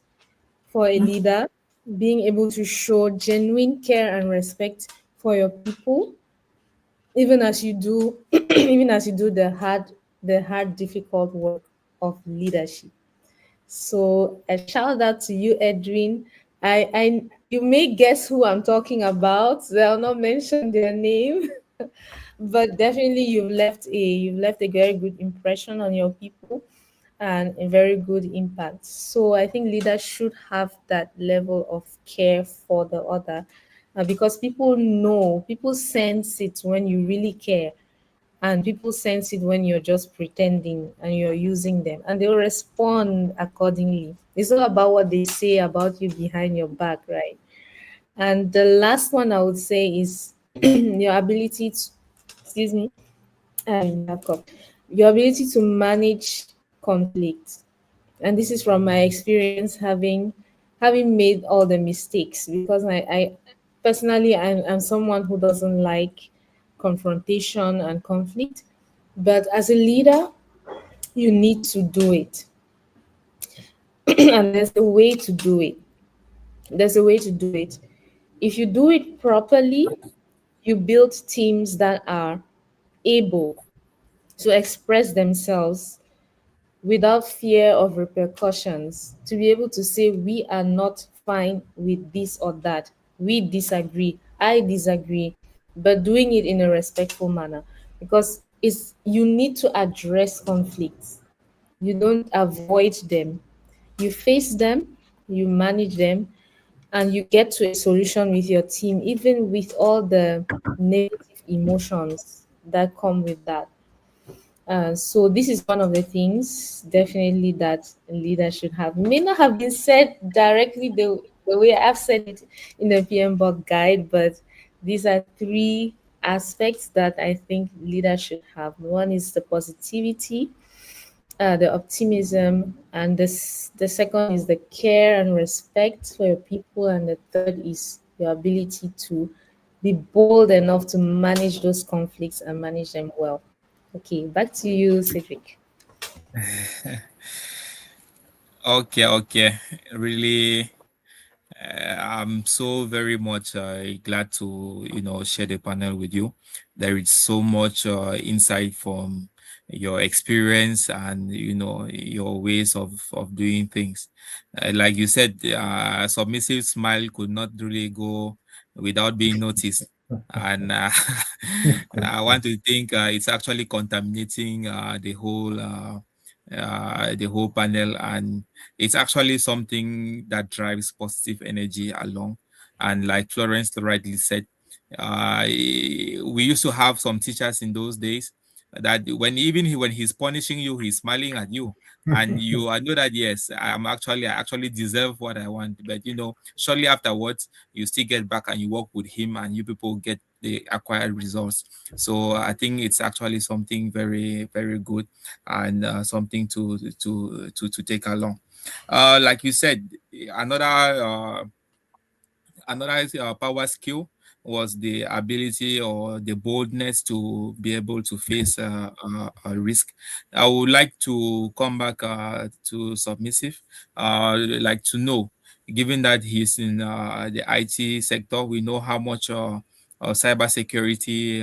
for a leader, being able to show genuine care and respect for your people, even as you do, even as you do the hard, difficult work of leadership. So a shout out to you, Edwin. You may guess who I'm talking about. I'll not mention their name, but definitely you've left a very good impression on your people and a very good impact. So I think leaders should have that level of care for the other, because people sense it when you really care, and people sense it when you're just pretending and you're using them, and they'll respond accordingly. It's all about what they say about you behind your back, right? And the last one I would say is your ability to, excuse me, back up, your ability to manage conflict. And this is from my experience having made all the mistakes, because I personally I'm someone who doesn't like confrontation and conflict, but as a leader you need to do it. And there's a way to do it. There's a way to do it. If you do it properly, you build teams that are able to express themselves without fear of repercussions, to be able to say, we are not fine with this or that, we disagree, I disagree, but doing it in a respectful manner. Because you need to address conflicts, you don't avoid them, you face them, you manage them, and you get to a solution with your team, even with all the negative emotions that come with that. So this is one of the things definitely that a leader should have. May not have been said directly the way I've said it in the PMBOK guide, but these are three aspects that I think leaders should have. One is the positivity, the optimism, and the second is the care and respect for your people, and the third is your ability to be bold enough to manage those conflicts and manage them well. Okay, back to you, Cedric. Okay. Really, I'm so very much glad to share the panel with you. There is so much insight from your experience and your ways of doing things. Like you said, submissive smile could not really go without being noticed. And I want to think it's actually contaminating the whole panel, and it's actually something that drives positive energy along. And like Florence rightly said, we used to have some teachers in those days that when he's punishing you, he's smiling at you, and I know that yes, I actually deserve what I want. But shortly afterwards, you still get back and you work with him, and you people get the acquired results. So I think it's actually something very, very good, and something to take along. Like you said, another power skill was the ability or the boldness to be able to face a risk. I would like to come back to submissive, like to know, given that he's in the IT sector, we know how much cybersecurity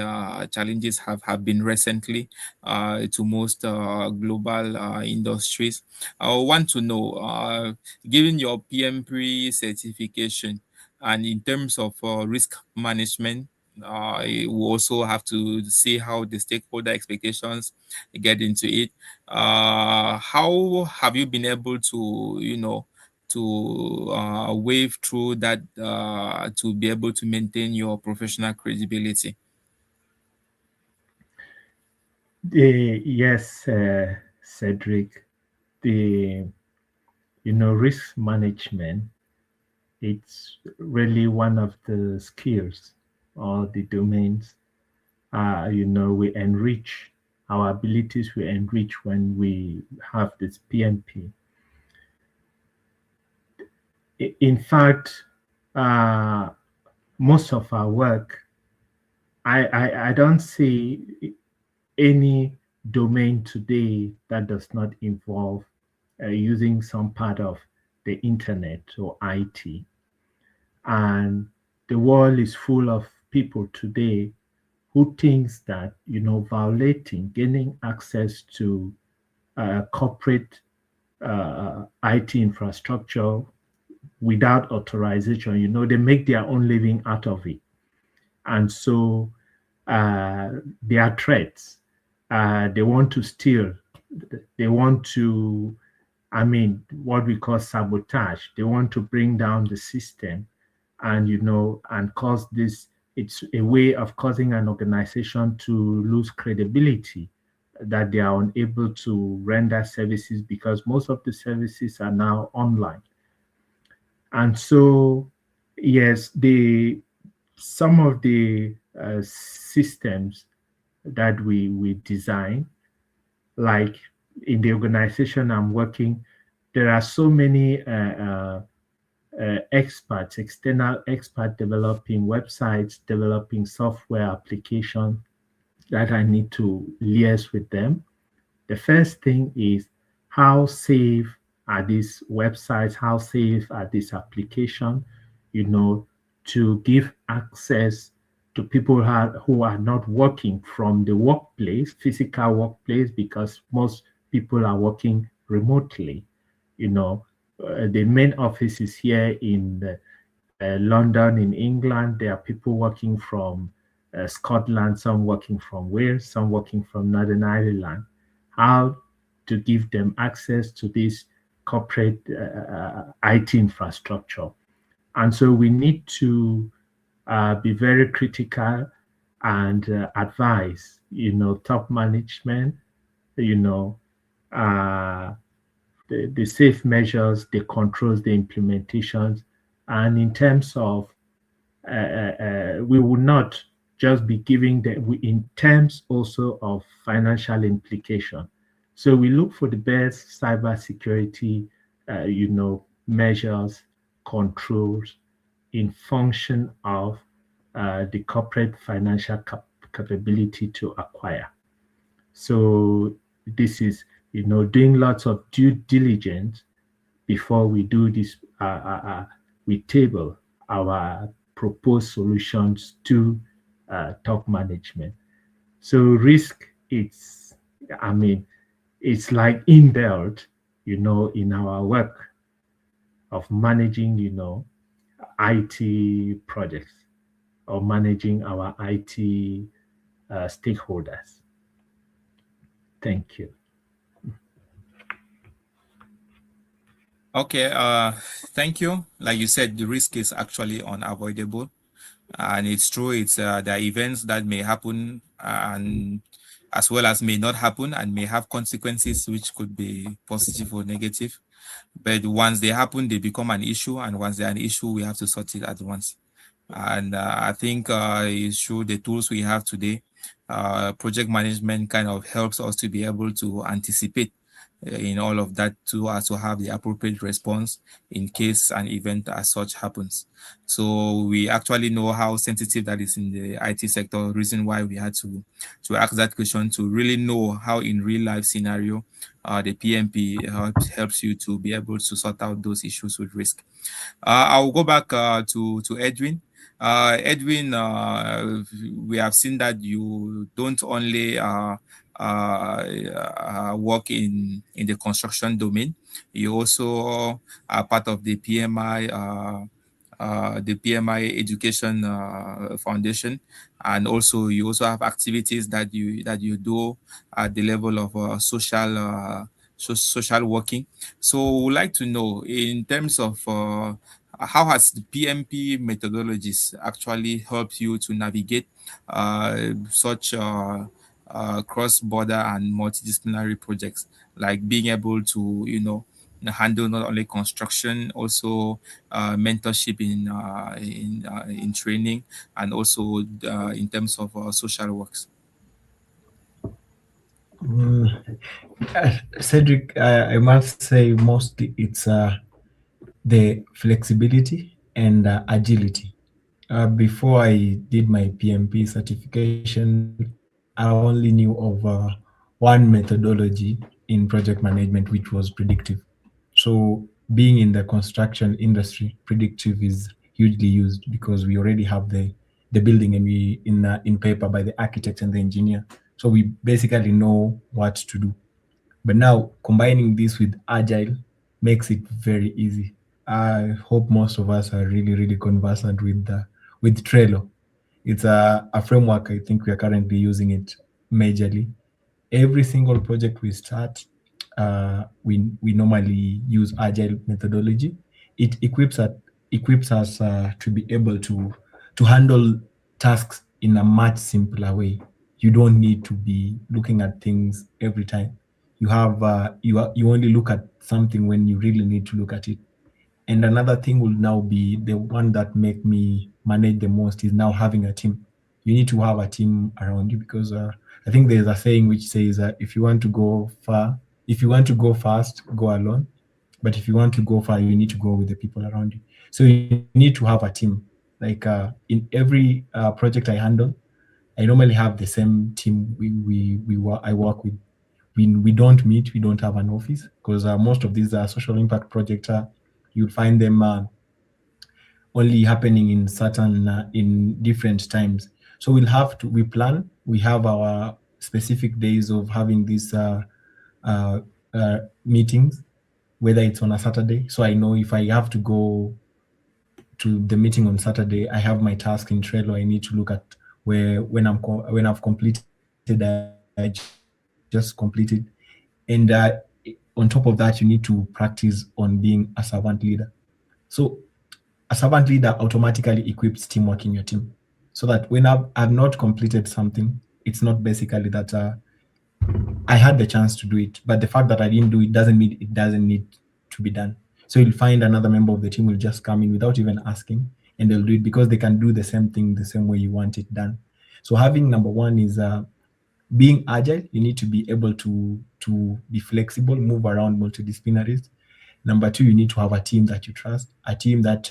challenges have been recently to most global industries. I want to know, given your PMP certification, and in terms of risk management, we also have to see how the stakeholder expectations get into it. How have you been able to, to wave through that to be able to maintain your professional credibility? Yes, Cedric, the risk management, it's really one of the skills or the domains we enrich our abilities, we enrich when we have this PMP. In fact, most of our work, I don't see any domain today that does not involve using some part of the internet or IT. And the world is full of people today who thinks that violating, gaining access to corporate IT infrastructure without authorization, they make their own living out of it. And so they are threats. They want to steal. They want to, what we call sabotage. They want to bring down the system and, and cause this. It's a way of causing an organization to lose credibility, that they are unable to render services because most of the services are now online. And so, yes, some of the systems that we design, like in the organization I'm working, there are so many experts, external experts developing websites, developing software applications that I need to liaise with them. The first thing is, how safe are these websites? How safe are these applications? To give access to people who are not working from the workplace, physical workplace, because most people are working remotely. The main office is here in London, in England. There are people working from Scotland, some working from Wales, some working from Northern Ireland. How to give them access to this corporate IT infrastructure. And so we need to be very critical and advise, top management, the safe measures, the controls, the implementations. And in terms of, we will not just be giving them, in terms also of financial implication. So we look for the best cybersecurity, measures, controls in function of the corporate financial capability to acquire. So this is, doing lots of due diligence before we do this. We table our proposed solutions to top management. So risk, it's like inbuilt, in our work of managing, IT projects or managing our IT stakeholders. Thank you. Okay, thank you. Like you said, the risk is actually unavoidable. And it's true, it's there are events that may happen and as well as may not happen and may have consequences which could be positive or negative. But once they happen, they become an issue. And once they're an issue, we have to sort it at once. And I think it's true, the tools we have today, project management kind of helps us to be able to anticipate in all of that to also have the appropriate response in case an event as such happens. So we actually know how sensitive that is in the IT sector, reason why we had to ask that question, to really know how in real life scenario the PMP helps you to be able to sort out those issues with risk. I'll go back to Edwin. Edwin, we have seen that you don't only work in the construction domain. You also are part of the PMI Education Foundation, and also you also have activities that you do at the level of social working. So, we'd like to know, in terms of how has the PMP methodologies actually helped you to navigate such cross-border and multidisciplinary projects, like being able to, handle not only construction, also mentorship in training, and also in terms of social works. Mm, Cedric, I must say mostly it's the flexibility and agility. Before I did my PMP certification, I only knew of one methodology in project management, which was predictive. So, being in the construction industry, predictive is hugely used because we already have the building and we in paper by the architect and the engineer. So we basically know what to do. But now combining this with agile makes it very easy. I hope most of us are really, really conversant with Trello. It's a framework. I think we are currently using it majorly. Every single project we start, we normally use agile methodology. It equips us to be able to handle tasks in a much simpler way. You don't need to be looking at things every time. You only look at something when you really need to look at it. And another thing will now be the one that make me manage the most is now having a team. You need to have a team around you because I think there's a saying which says if you want to go far, if you want to go fast, go alone. But if you want to go far, you need to go with the people around you. So you need to have a team. Like in every project I handle, I normally have the same team I work with. We don't meet, we don't have an office because most of these social impact projects, you'll find them only happening in certain in different times. So we plan, we have our specific days of having these uh, meetings, whether it's on a Saturday. So I know if I have to go to the meeting on Saturday, I have my task in Trello. I need to look at when I've completed, I just completed, and on top of that, you need to practice on being a servant leader. So a servant leader automatically equips teamwork in your team, so that when I've not completed something, it's not basically that I had the chance to do it, but the fact that I didn't do it doesn't mean it doesn't need to be done. So you'll find another member of the team will just come in without even asking, and they'll do it because they can do the same thing the same way you want it done. So having number one is being agile. You need to be able to be flexible, move around multidisciplinaries. Number two, you need to have a team that you trust, a team that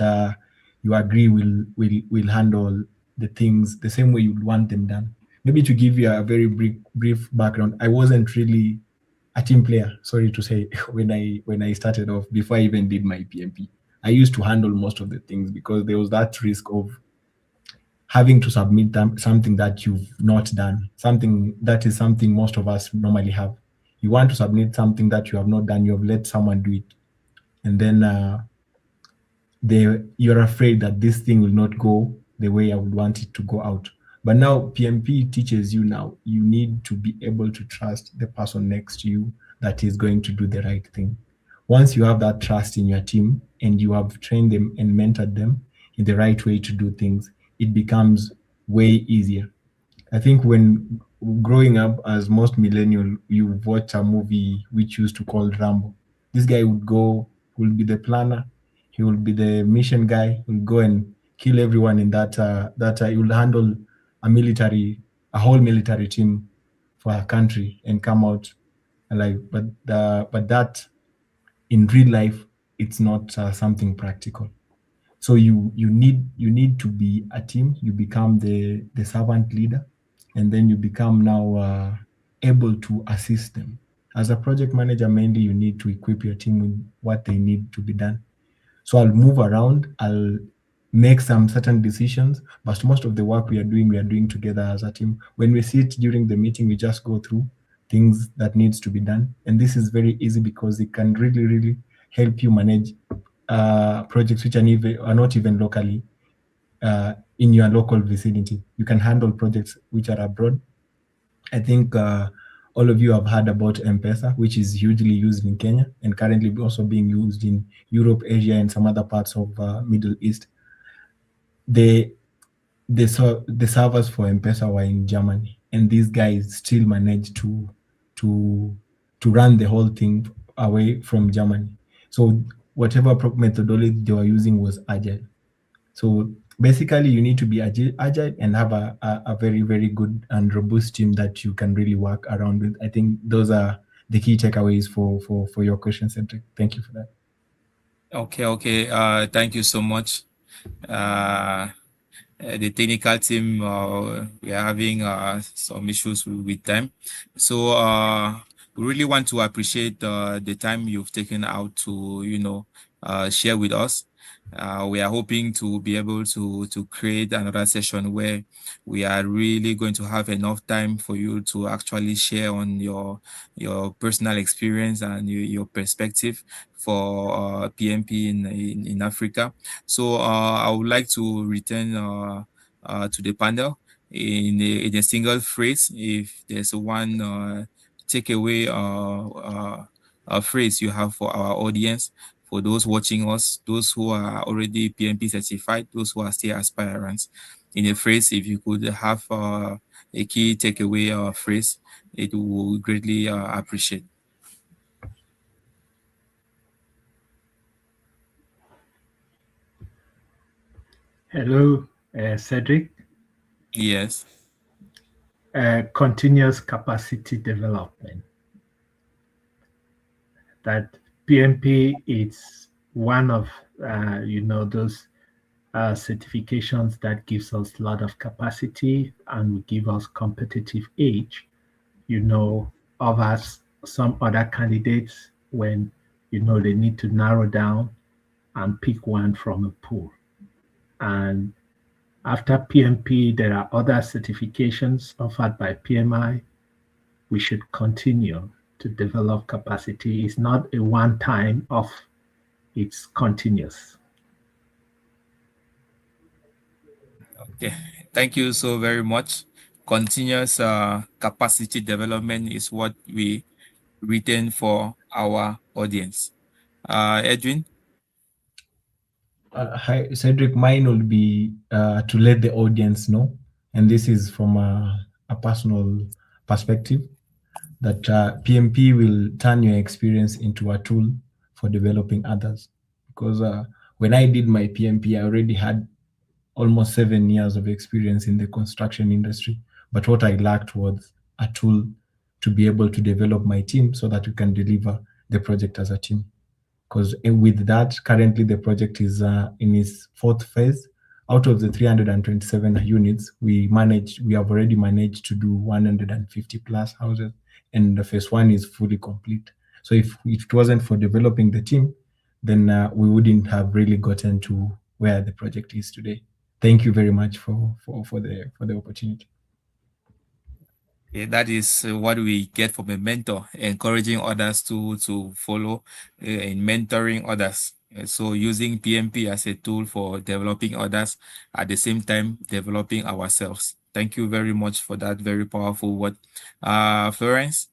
you agree will handle the things the same way you want them done. Maybe to give you a very brief background, I wasn't really a team player. Sorry to say, when I started off, before I even did my PMP, I used to handle most of the things because there was that risk of having to submit something that you've not done, something that is something most of us normally have. You want to submit something that you have not done, you have let someone do it, and then you're afraid that this thing will not go the way I would want it to go out. But now PMP teaches you now you need to be able to trust the person next to you that is going to do the right thing. Once you have that trust in your team and you have trained them and mentored them in the right way to do things, it becomes way easier. I think when growing up as most millennial, you watch a movie which used to call Rambo. This guy will be the planner, he will be the mission guy, will go and kill everyone in that he will handle a whole military team for a country and come out alive. But that in real life, it's not something practical. So you need to be a team. You become the servant leader, and then you become now able to assist them. As a project manager, mainly you need to equip your team with what they need to be done. So I'll move around. I'll make some certain decisions, but most of the work we are doing together as a team. When we sit during the meeting, we just go through things that needs to be done, and this is very easy because it can really, really help you manage projects which are not even locally in your local vicinity. You can handle projects which are abroad. I think all of you have heard about M-Pesa, which is hugely used in Kenya and currently also being used in Europe, Asia, and some other parts of Middle East. The servers for M-Pesa were in Germany, and these guys still managed to run the whole thing away from Germany. So whatever methodology they were using was agile. So basically, you need to be agile and have a very, very good and robust team that you can really work around with. I think those are the key takeaways for your question, Cedric. Thank you for that. Okay. Thank you so much. The technical team, we are having some issues with time. So we really want to appreciate the time you've taken out to, share with us. We are hoping to be able to create another session where we are really going to have enough time for you to actually share on your personal experience and your perspective for PMP in Africa. So I would like to return to the panel in a single phrase. If there's one takeaway phrase you have for our audience, for those watching us, those who are already PMP certified, those who are still aspirants, in a phrase, if you could have a key takeaway phrase, it will greatly appreciate. Hello, Cedric. Yes. Continuous capacity development. That PMP is one of those certifications that gives us a lot of capacity and will give us competitive edge. Over some other candidates when they need to narrow down and pick one from a pool. And after PMP, there are other certifications offered by PMI. We should continue to develop capacity. It's not a one-time off, it's continuous. Okay, thank you so very much. Continuous capacity development is what we retain for our audience. Edwin? Hi, Cedric. Mine will be to let the audience know, and this is from a personal perspective, that PMP will turn your experience into a tool for developing others. Because when I did my PMP, I already had almost 7 years of experience in the construction industry. But what I lacked was a tool to be able to develop my team so that we can deliver the project as a team. Because with that, currently the project is in its 4th phase. Out of the 327 units, we have already managed to do 150 plus houses, and the phase 1 is fully complete. So if it wasn't for developing the team, then we wouldn't have really gotten to where the project is today. Thank you very much for the opportunity. Yeah, that is what we get from a mentor, encouraging others to follow in mentoring others. So using PMP as a tool for developing others, at the same time developing ourselves. Thank you very much for that very powerful word. Florence?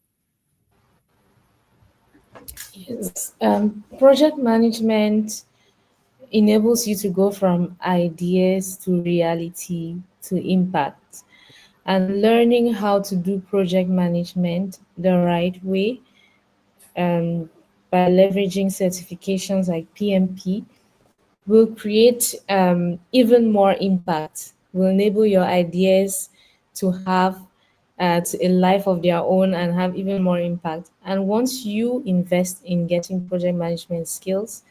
Yes. Project management enables you to go from ideas to reality to impact. And learning how to do project management the right way, by leveraging certifications like PMP, will create even more impact, will enable your ideas to have a life of their own and have even more impact. And once you invest in getting project management skills,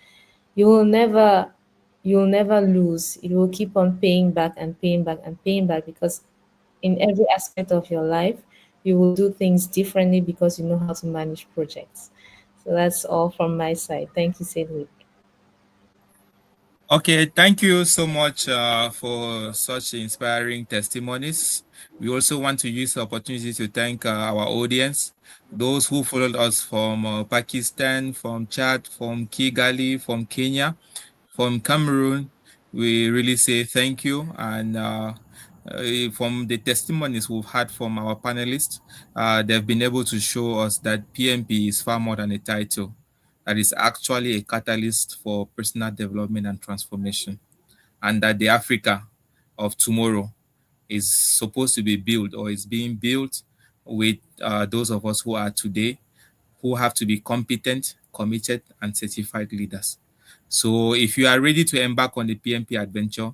you will never you'll never lose. It will keep on paying back and paying back and paying back, because in every aspect of your life you will do things differently because you know how to manage projects. So that's all from my side. Thank you, Cedric. Okay, thank you so much for such inspiring testimonies. We also want to use the opportunity to thank our audience, those who followed us from Pakistan, from Chad, from Kigali, from Kenya, from Cameroon. We really say thank you. And from the testimonies we've had from our panelists, they've been able to show us that PMP is far more than a title, that is actually a catalyst for personal development and transformation, and that the Africa of tomorrow is supposed to be built or is being built with those of us who are today, who have to be competent, committed, and certified leaders. So if you are ready to embark on the PMP adventure,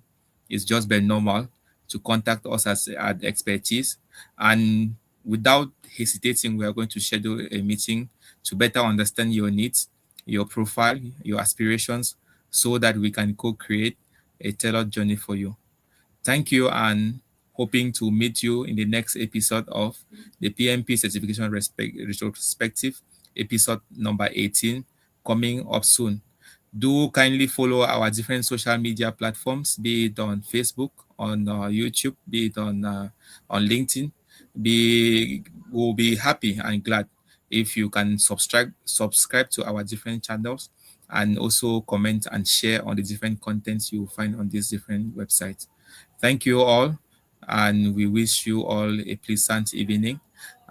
it's just been normal to contact us as at expertise. And without hesitating, we are going to schedule a meeting to better understand your needs, your profile, your aspirations, so that we can co-create a tailored journey for you. Thank you, and hoping to meet you in the next episode of the PMP Certification Retrospective, episode number 18, coming up soon. Do kindly follow our different social media platforms, be it on Facebook, on YouTube, be it on LinkedIn. We'll be happy and glad if you can subscribe to our different channels, and also comment and share on the different contents you find on these different websites. Thank you all, and we wish you all a pleasant evening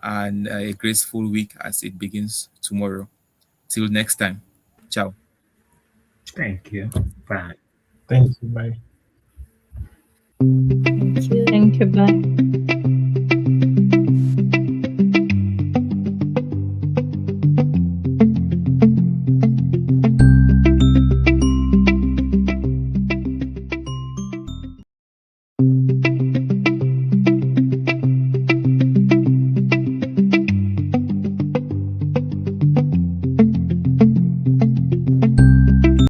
and a graceful week as it begins tomorrow. Till next time. Ciao. Thank you. Bye. Thank you. Bye. Thank you. Bye.